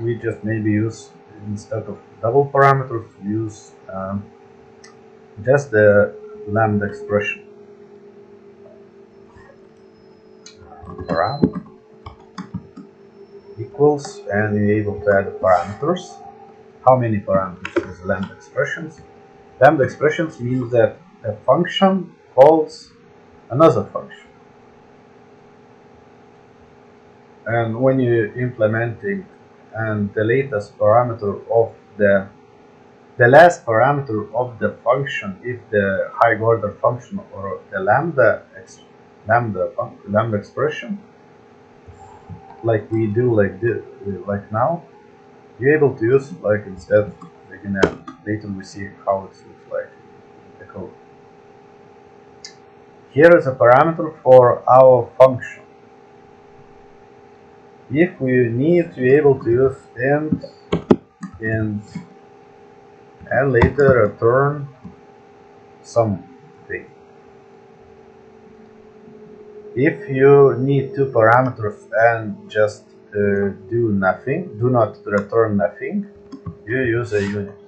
we just maybe use, instead of double parameters, use just the lambda expression. Param equals, and you're able to add parameters. How many parameters is lambda expressions? Lambda expressions means that a function calls another function. And when you're implementing, and the latest parameter of the last parameter of the function, if the high order function or the lambda expression, like we do like now, you're able to use like instead. Later we see how it looks like in the code. Here is a parameter for our function. If we need to be able to use int, and later return something. If you need two parameters and just do not return nothing, you use a unit.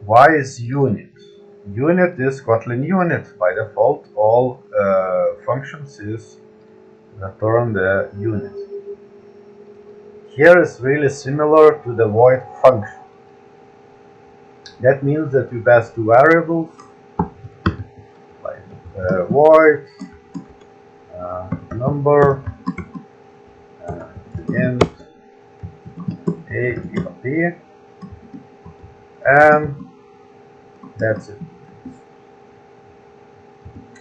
Why is unit? Unit is Kotlin unit. By default, all functions is return the unit. Here is really similar to the void function. That means that you pass two variables like void number int a equal b, and that's it.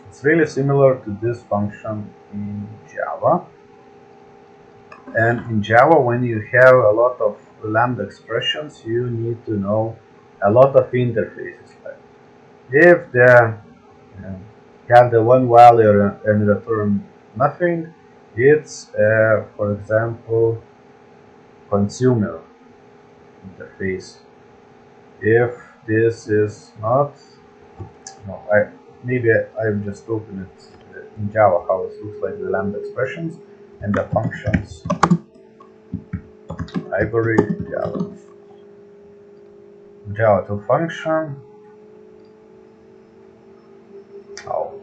It's really similar to this function in Java. And in Java, when you have a lot of lambda expressions, you need to know a lot of interfaces. Like if the have the one value and return nothing, it's for example consumer interface. If this is not, no, I've just opened it in Java how it looks like the lambda expressions and the functions library Java to function. Oh,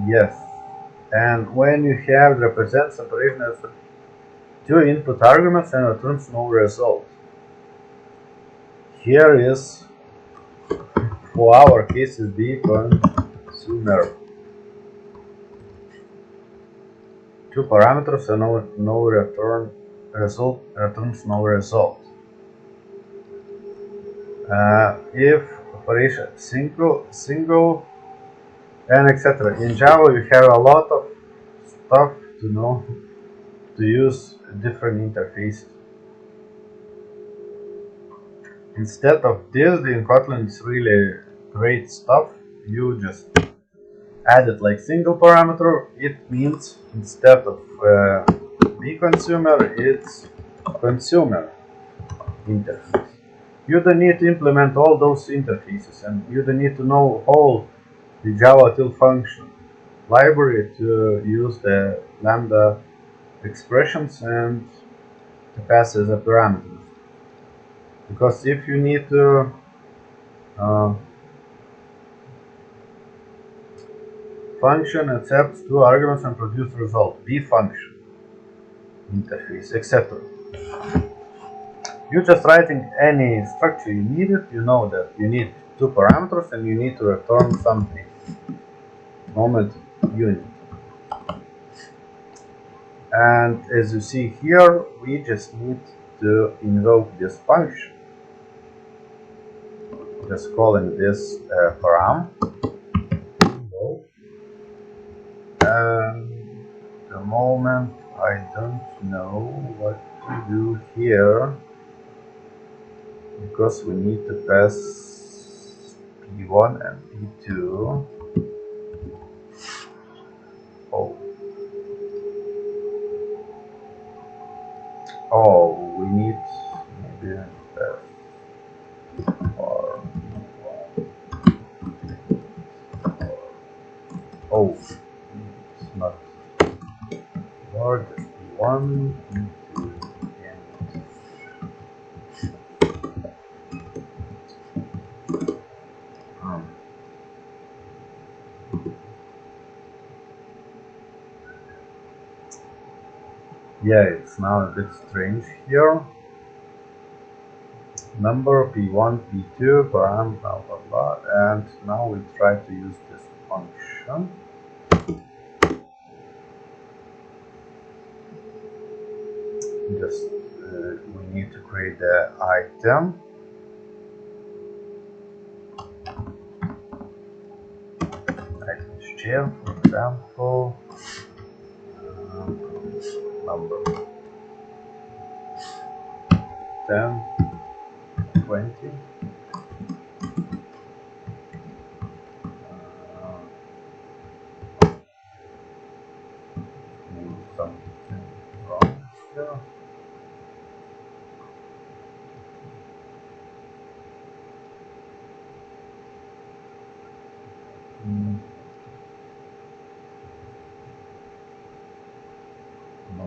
yes. And when you have represents operation as two input arguments and returns no result. Here is, for our case, is the consumer. Two parameters and no return result, returns no result. If operation single and etc. In Java you have a lot of stuff to know to use different interfaces. Instead of this, in Kotlin it's really great stuff. You just add it like single parameter. It means instead of be consumer, it's consumer interface. You don't need to implement all those interfaces, and you don't need to know all the Java till function library to use the lambda expressions and to pass as a parameter. Because if you need to function accepts two arguments and produce result, be function interface, etc. You're just writing any structure you need it, you know that you need two parameters and you need to return something. Moment unit. And as you see here, we just need to invoke this function, just calling this param. And the moment I don't know what to do here, because we need to pass P1 and P2. Oh, we need maybe or it's not or just P1, P2, and yeah, it's now a bit strange here. Number P1, P2, param, blah blah blah, and now we try to use this function. Just we need to create the item. Item share, for example, number 10, 20. Something wrong here. No.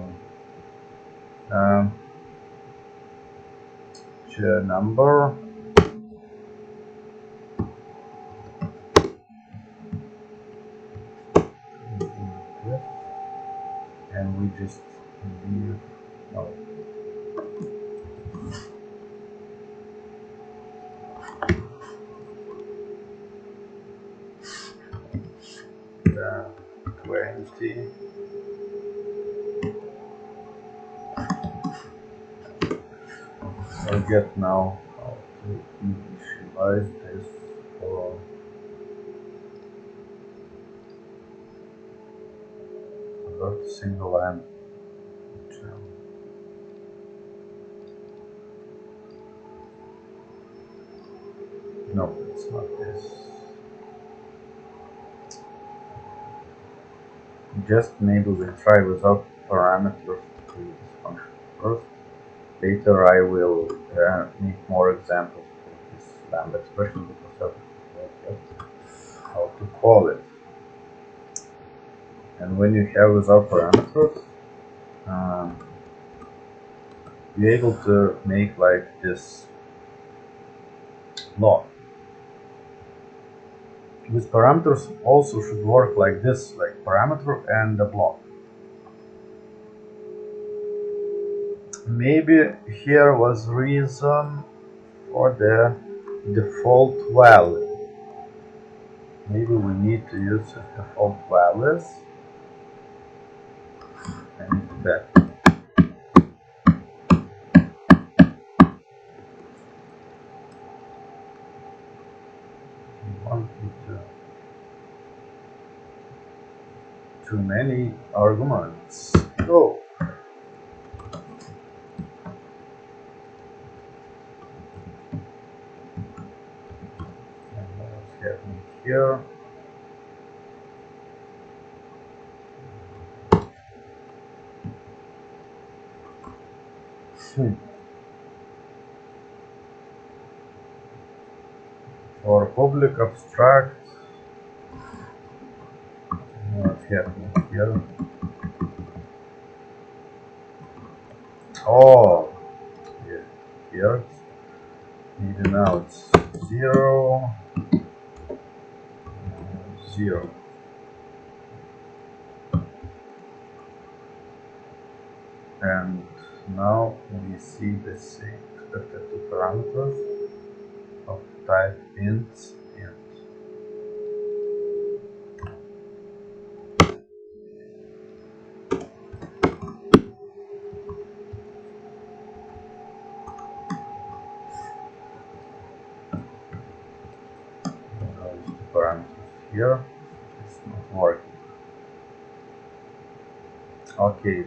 Share number. And we just leave. No. The 20. Forget now how to initialize this for a single line. No, it's not this. Just maybe we'll try without parameters to create this function first. Later I will make more examples for this lambda expression because I forget how to call it. And when you have without parameters, you're able to make like this block. With parameters also should work like this, like parameter and a block. Maybe here was reason for the default value. Maybe we need to use the default values and that. Too many arguments. Go. And what's happening here? For public abstract, what's happening here? Oh, yeah, here. Maybe now it's 0, 0. And now we see the same expected two parameters of type int. parameters here. It's not working. Okay,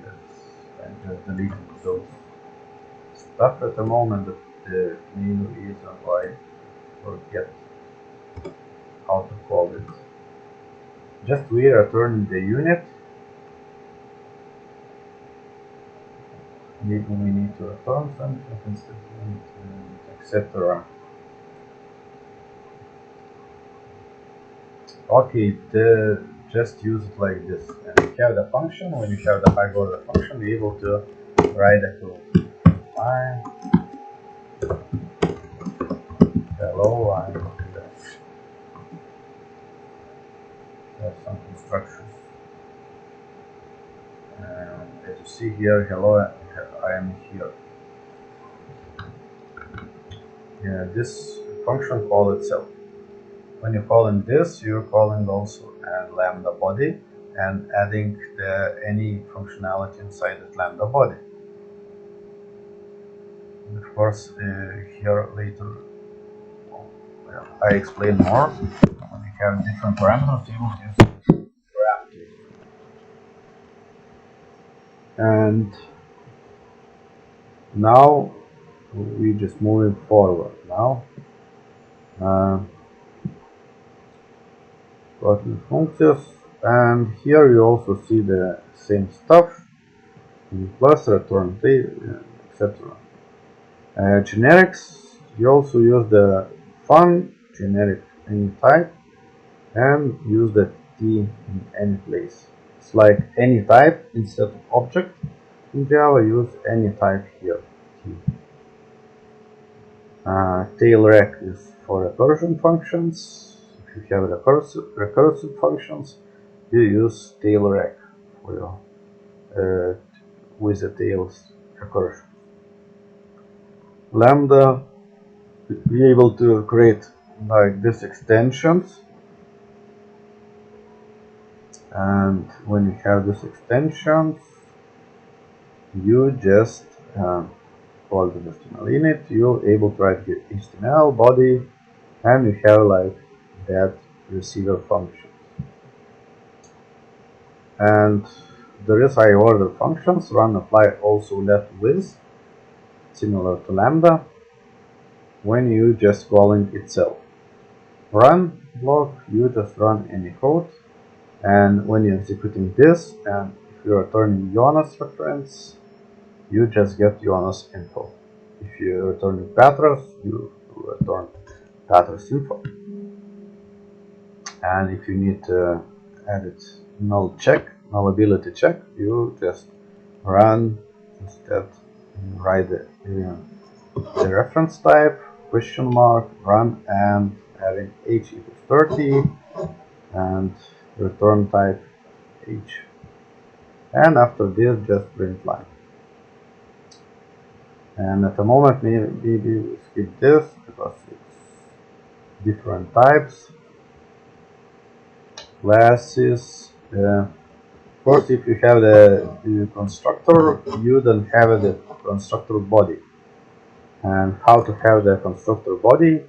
I'm just deleting those stuff at the moment, but the main reason why I forget how to call it. Just we return the unit. Maybe we need to return something instead of etc. Okay, just use it like this. And you have the function. When you have the high order function, you're able to write a code. Fine. Hello, I'm here. Have some instructions. As you see here, hello, I am here. Yeah, this function call itself. When you call in this, you're calling also a lambda body and adding any functionality inside that lambda body. And of course, here later I explain more. When you have different parameters, you will use parameters. And now we just moving forward now. Kotlin functions, and here you also see the same stuff in plus return etc. Generics, you also use the fun generic any type and use the T in any place. It's like any type instead of object. In Java, use any type here. T. Tailrec is for recursion functions. If you have recursive functions, you use tailrec for your with the tails recursion. Lambda, be able to create like this extensions, and when you have these extensions, you just call the HTML init. You're able to write the HTML body, and you have like that receiver function. And there is high order functions, run, apply, also let with, similar to lambda, when you just calling itself. Run block, you just run any code, and when you're executing this, and if you're returning Jonas reference, you just get Jonas info. If you're returning Petros, you return Petros info. And if you need to edit nullability check, you just run instead, write the reference type, question mark, run, and adding h equals 30, and return type h. And after this, just print line. And at the moment, maybe we skip this because it's different types. Classes. Of course, if you have the constructor, you don't have the constructor body. And how to have the constructor body?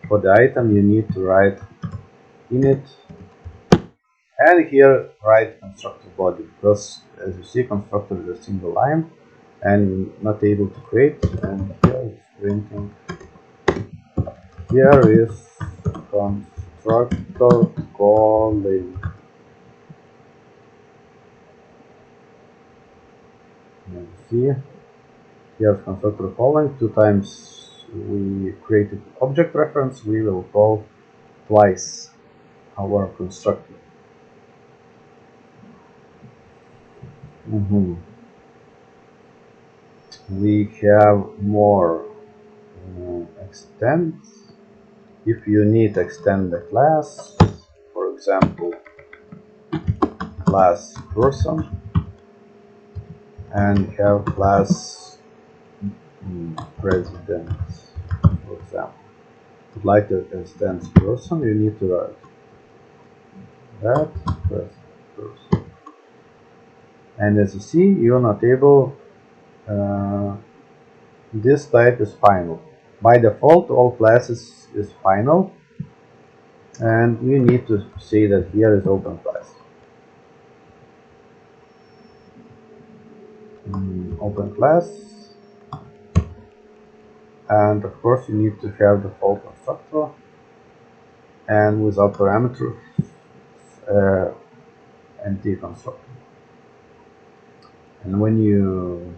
For the item, you need to write init, and here write constructor body, because as you see, constructor is a single line and not able to create. And here it's printing. Here is constructor calling. And see, here's constructor calling. 2 times we created object reference, we will call twice our constructor. We have more extends. If you need to extend the class, for example, class person, and have class president, for example. Would like to extend person, you need to write that person. And as you see, you're not able. This type is final. By default, all classes is final. and you need to say that here is open class. Open class, and of course you need to have the full constructor and without parameters empty constructor. And when you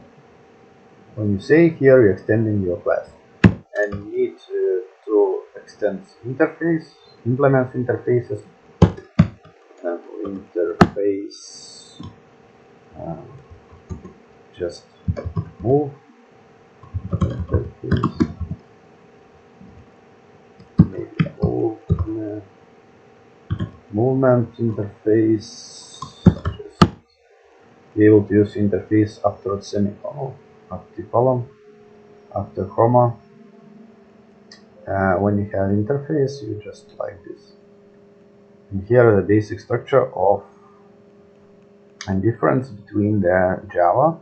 say here you're extending your class, and you need to extend interface, implement interfaces, interface just move interface, maybe movement interface, just be able to use interface after a semicolon, after column, after comma. When you have interface, you just like this. And here is the basic structure of and difference between the Java.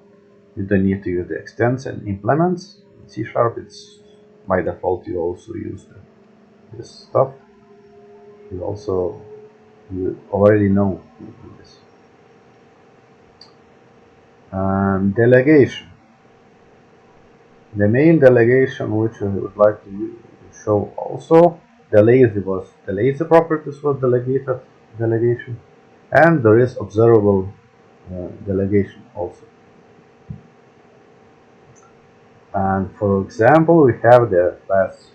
You don't need to use the extends and implements. In C#, it's by default you also use this stuff. You already know this. Delegation. The main delegation which I would like to show also, the lazy properties was delegation, and there is observable delegation also. And for example, we have the class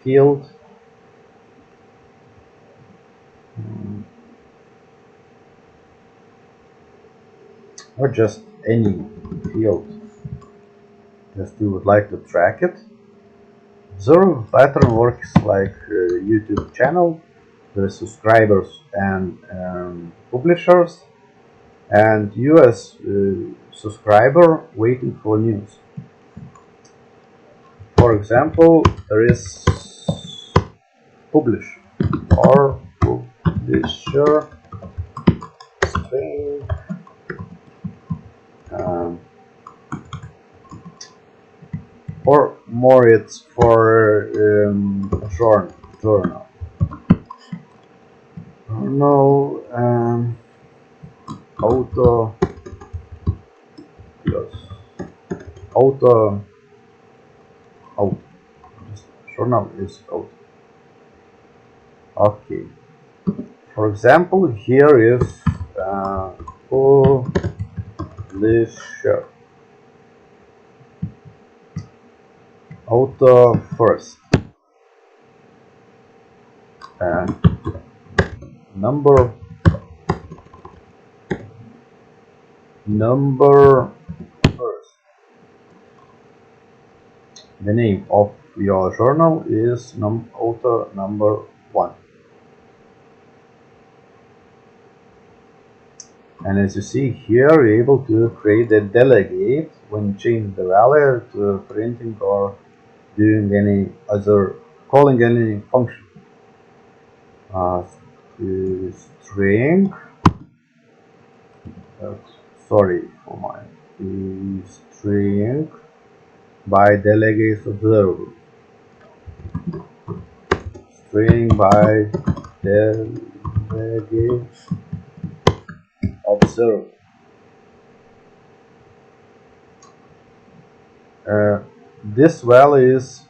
field, or just any field, just you would like to track it. Observable pattern works like YouTube channel. There are subscribers and publishers, and you as subscriber waiting for news. For example, there is publish or publisher string or more it's for journal auto plus auto journal is auto. Okay, for example, here is publisher auto first and number first. The name of your journal is auto number 1. And as you see here, you're able to create a delegate when you change the value to printing or doing any other, calling any function. String, sorry for my string by delegate observable. String by delegate observable. This value is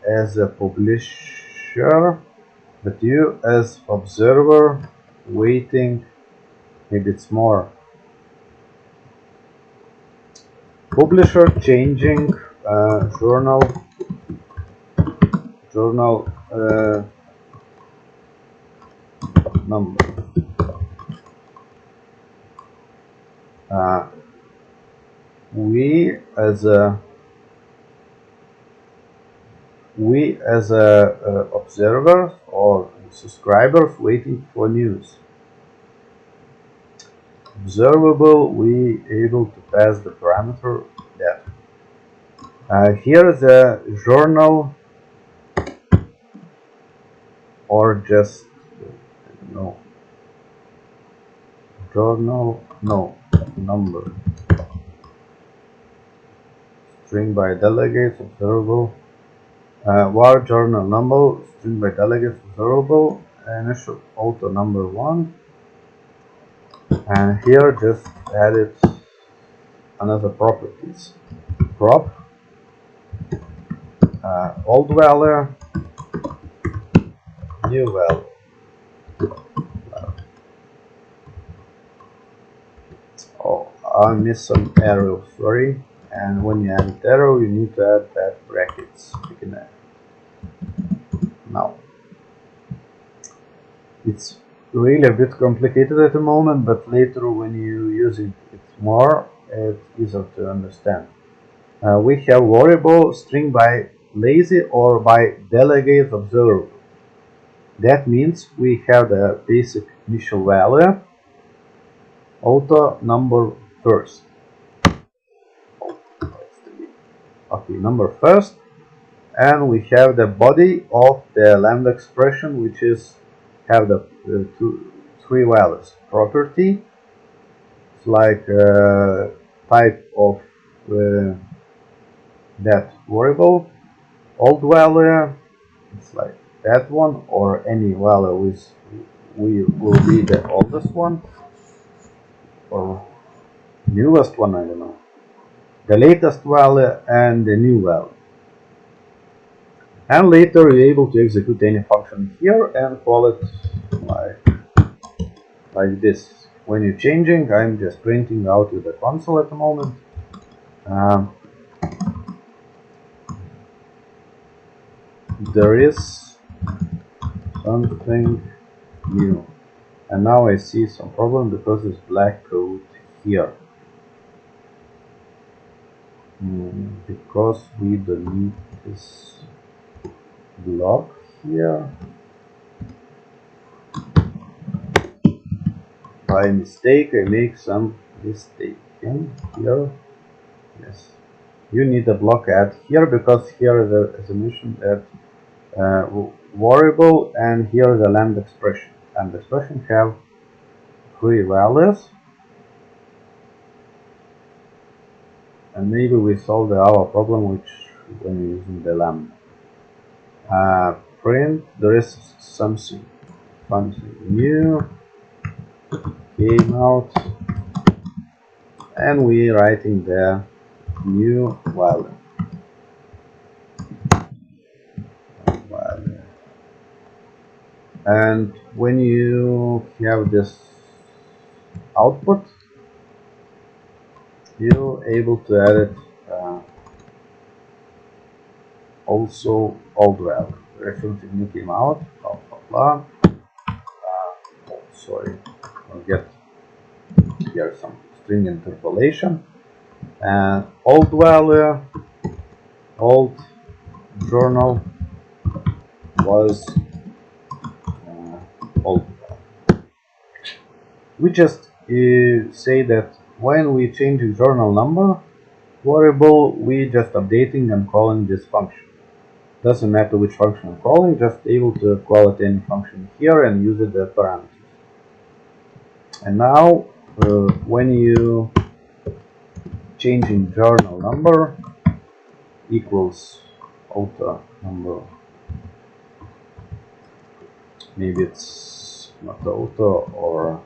as a publisher, but you as observer waiting, maybe it's more. Publisher changing journal number. We as a observers or subscribers waiting for news. Observable, we able to pass the parameter that. Here is a journal or just number. String by delegates observable var journal number string by delegate observable initial auto number 1, and here just added another properties prop old value, new value. Oh, I missed some arrow, sorry. And when you add arrow, you need to add that brackets. You can add. Now, it's really a bit complicated at the moment, but later when you use it more, it's easier to understand. We have variable string by lazy or by delegate observable. That means we have the basic initial value, auto number first. Okay, number first, and we have the body of the lambda expression, which is have the three values. Property, it's like type of that variable. Old value, it's like that one, or any value which will be the oldest one, or newest one, I don't know. The latest value and the new value. And later you're able to execute any function here and call it like this. When you're changing, I'm just printing out with the console at the moment. There is something new, and now I see some problem because there's black code here. Because we delete this block here by mistake. I make some mistake here. Yes, you need a block add here because here is as I mentioned that variable, and here the lambda expression. And the expression have three values, and maybe we solved our problem which when using the lambda. Print, there is something new came out, and we writing the new value. And when you have this output, you're able to add it also old value. Reference new came out, blah blah blah. Sorry, I'll get here some string interpolation. And old value, old journal was old value. We just say that when we change the journal number variable, we just updating and calling this function. Doesn't matter which function I'm calling, just able to call it any function here and use it the parameters. And now when you changing journal number equals auto number, maybe it's not auto, or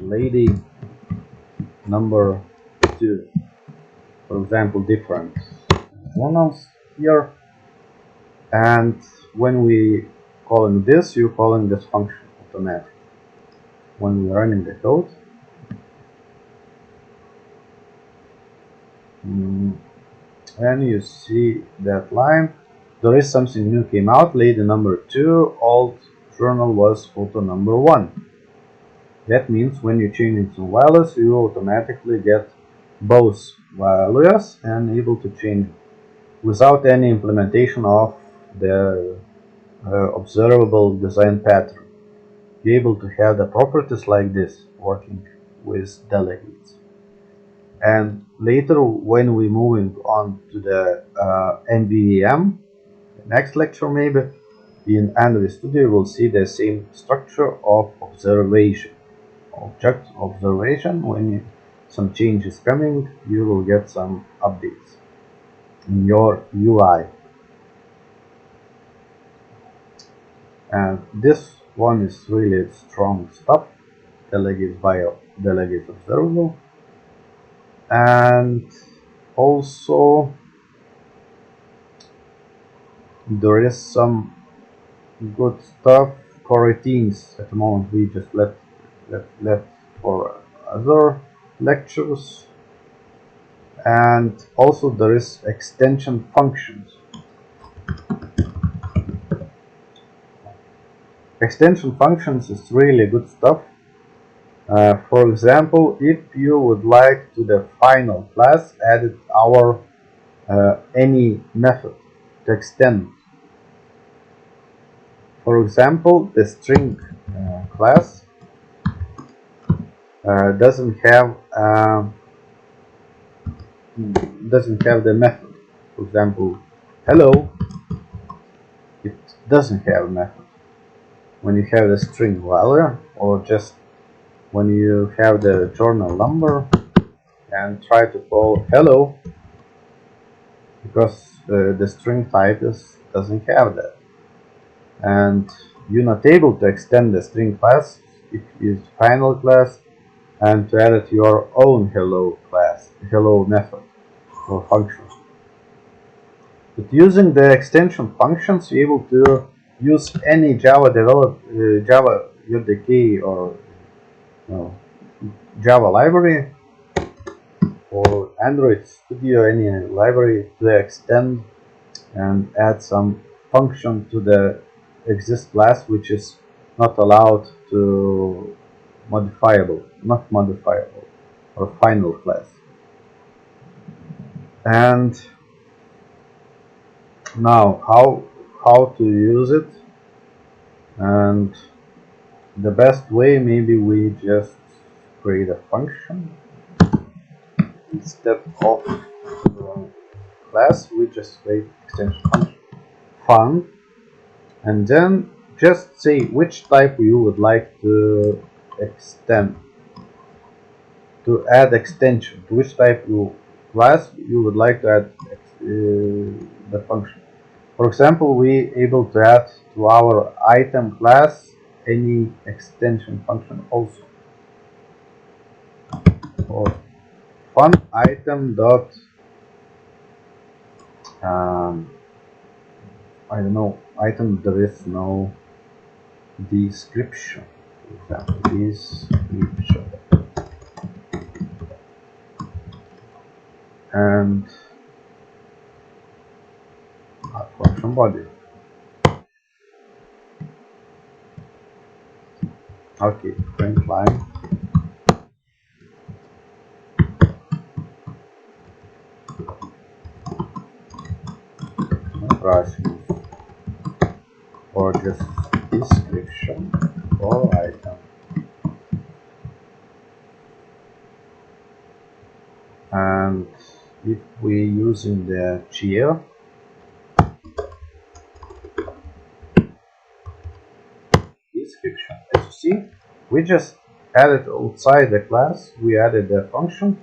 lady number 2, for example, different journals here, and when we calling this, you're calling this function automatically. When we're running the code, and you see that line, there is something new came out, lady number 2, old journal was photo number 1. That means when you change some values, you automatically get both values and able to change without any implementation of the observable design pattern. Be able to have the properties like this working with delegates. And later, when we moving on to the MVVM, next lecture maybe, in Android Studio you will see the same structure of observation. Object observation, when some change is coming, you will get some updates. in your UI. And this one is really strong stuff. Delegate bio, delegate observable, and also there is some good stuff. Coroutines at the moment we just left for other lectures. And also there is extension functions. Extension functions is really good stuff. For example, if you would like to the final class added our any method to extend. For example, the string class doesn't have the method. For example, hello, it doesn't have a method. When you have the string value, or just when you have the journal number and try to call hello, because the string type doesn't have that, and you're not able to extend the string class if you use final class and to add your own hello method or function. But using the extension functions, you're able to use any Java Java JDK or Java library or Android Studio, any library, to extend and add some function to the exist class which is not allowed to not modifiable or final class. And now how to use it, and the best way, maybe we just create a function instead of class. We just create extension function fun, and then just say which type you would like to extend, to add extension, to which type class you would like to add the function. For example, we able to add to our item class any extension function also. For fun item dot I don't know, item, there is no description. For example, description, and function body. Okay, print line. Pricing, or just description for item. And if we using the chair, description, as you see, we just added outside the class, we added the function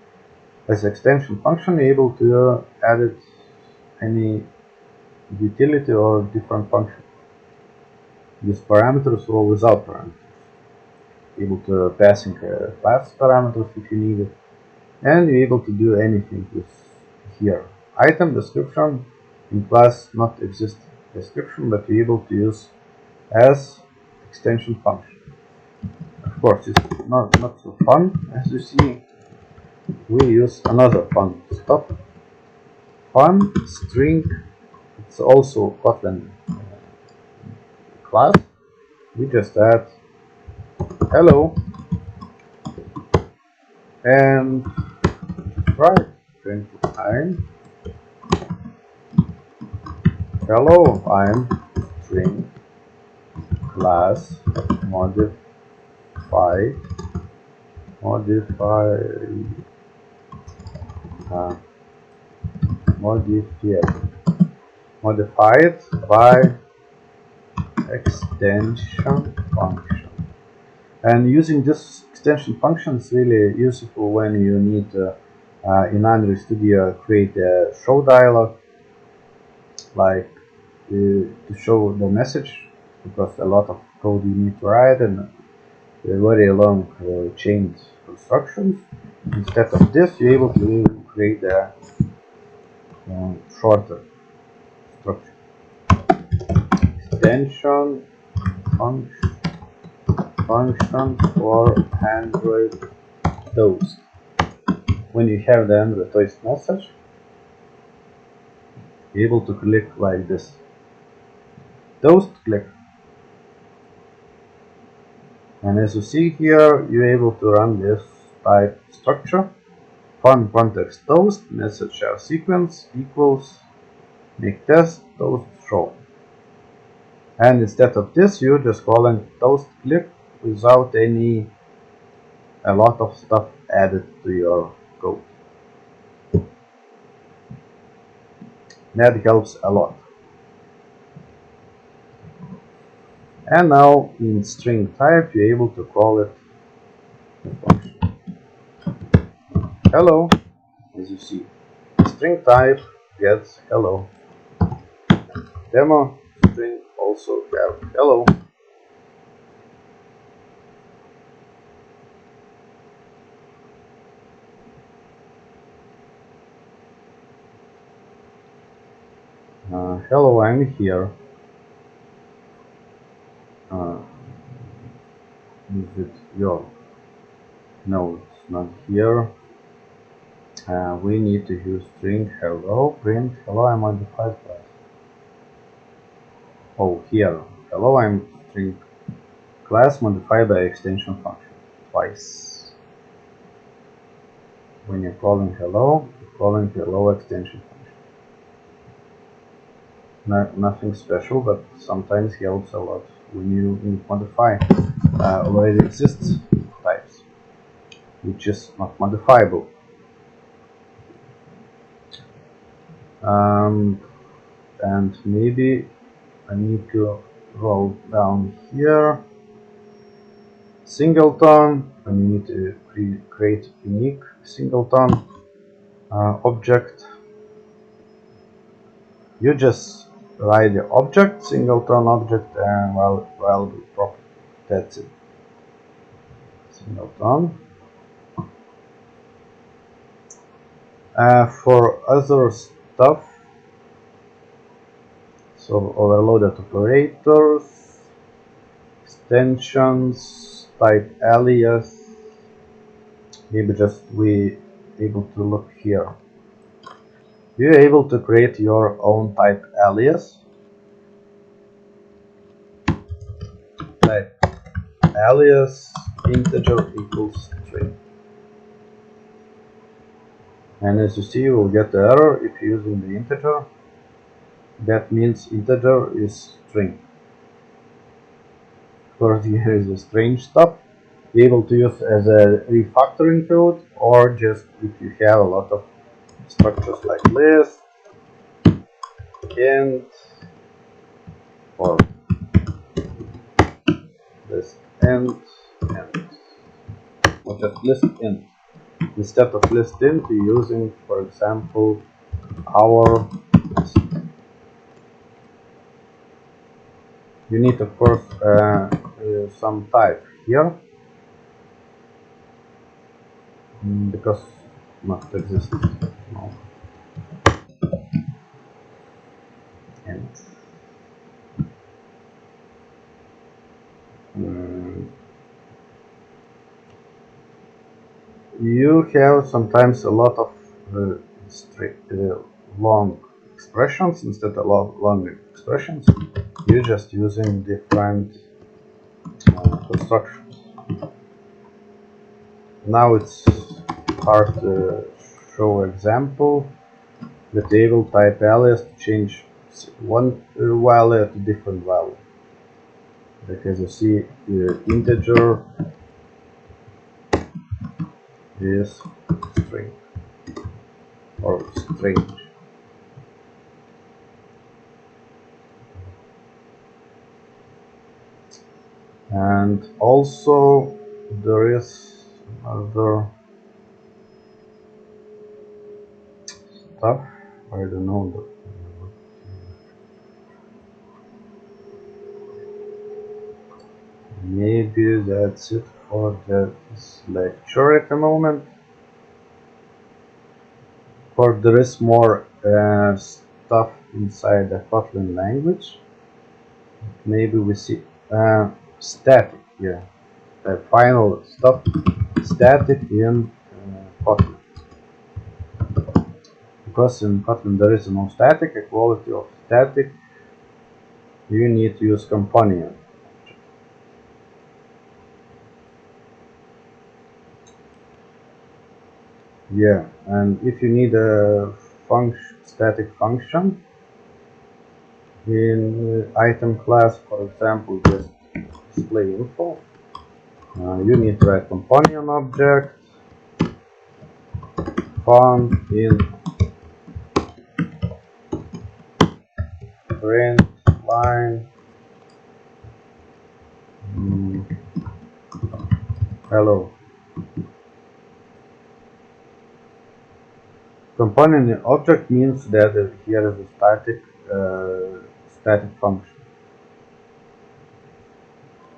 as extension function, able to add any utility or different function with parameters or without parameters, able to passing class parameters if you need it, and you're able to do anything with here. Item description in class not exist description, but you're able to use as extension function. Of course, it's not so fun. As you see, we use another fun stuff. Fun string, it's also Kotlin class. We just add hello and try print line. Hello, I'm string class modified by extension function. And using this extension function is really useful when you need in Android Studio create a show dialog like to show the message, because a lot of code you need to write and very long chain instructions. Instead of this, you're able to create a shorter structure. Extension function for Android toast. When you have the Android toast message, you're able to click like this. Toast click. And as you see here, you're able to run this type structure. Fun context toast message share sequence equals make test toast show. And instead of this, you're just calling toast click without a lot of stuff added to your code. That helps a lot. And now in string type, you're able to call it function. Hello, as you see. String type gets hello. Demo string also have hello. Hello, I'm here. Is it your? No, it's not here. We need to use string hello, print hello, I'm modified class. Oh, here. Hello, I'm string class modified by extension function twice. When you're calling hello extension function. Nothing special, but sometimes helps a lot when you modify already exists types, which is not modifiable. And maybe I need to roll down here. Singleton, and you need to create unique singleton object. You just write the object, singleton object, and value property. That's it. Singleton. For other stuff, so overloaded operators, extensions, type alias. Maybe just we able to look here. You're able to create your own type alias. Type alias integer equals string. And as you see, you will get the error if you're using the integer. That means integer is string. Of course, here is the strange stuff. Be able to use as a refactoring code, or just if you have a lot of structures like list, int, or list int, or just list int. Instead of list int, you're using, for example, our list. You need, of course, some type here, because must exist. No. And you have sometimes a lot of long expressions. Instead of long expressions, you're just using different constructions. Now it's hard to show example. The table type alias to change one value to different value. Like as you see, the integer is string or strange. And also there is other stuff. I don't know. maybe that's it for this lecture at the moment. For there is more stuff inside the Kotlin language. Maybe we see static, yeah, the final stuff static in Kotlin. Because in Kotlin there is no static equality of static, you need to use companion. Yeah, and if you need a static function in item class, for example, just display info, you need to write companion object found in print line hello. Companion object means that here is a static function.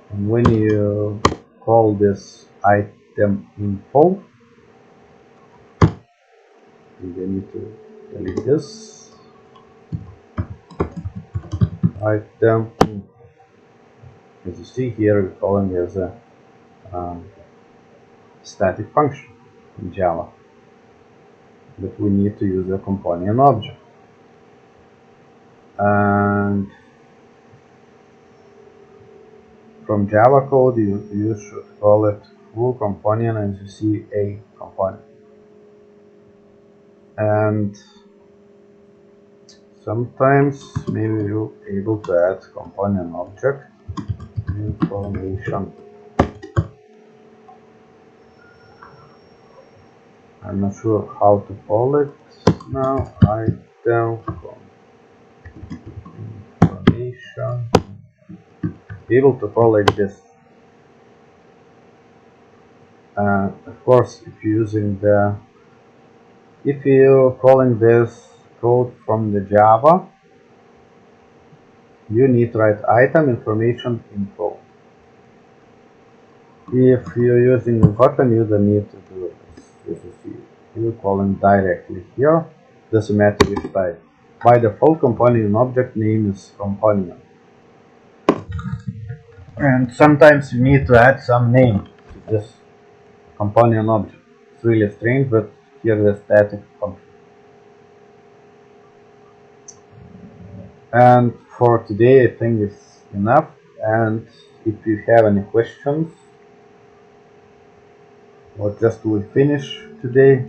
And when you call this item info, you need to delete this item. As you see here, we're calling as a static function in Java, but we need to use a companion object. And from Java code, you should call it full companion, as you see a companion. And sometimes maybe you're able to add companion object information. I'm not sure how to call it now. Item information. Be able to call it this. Of course, if you're calling this code from the Java, you need to write item information info. If you're using Kotlin, you don't need to do this. You're calling directly here. Doesn't matter which type. By default, companion object name is companion. And sometimes you need to add some name to this companion object. It's really strange, but here is a static function. And for today, I think it's enough. And if you have any questions, or just we finish today,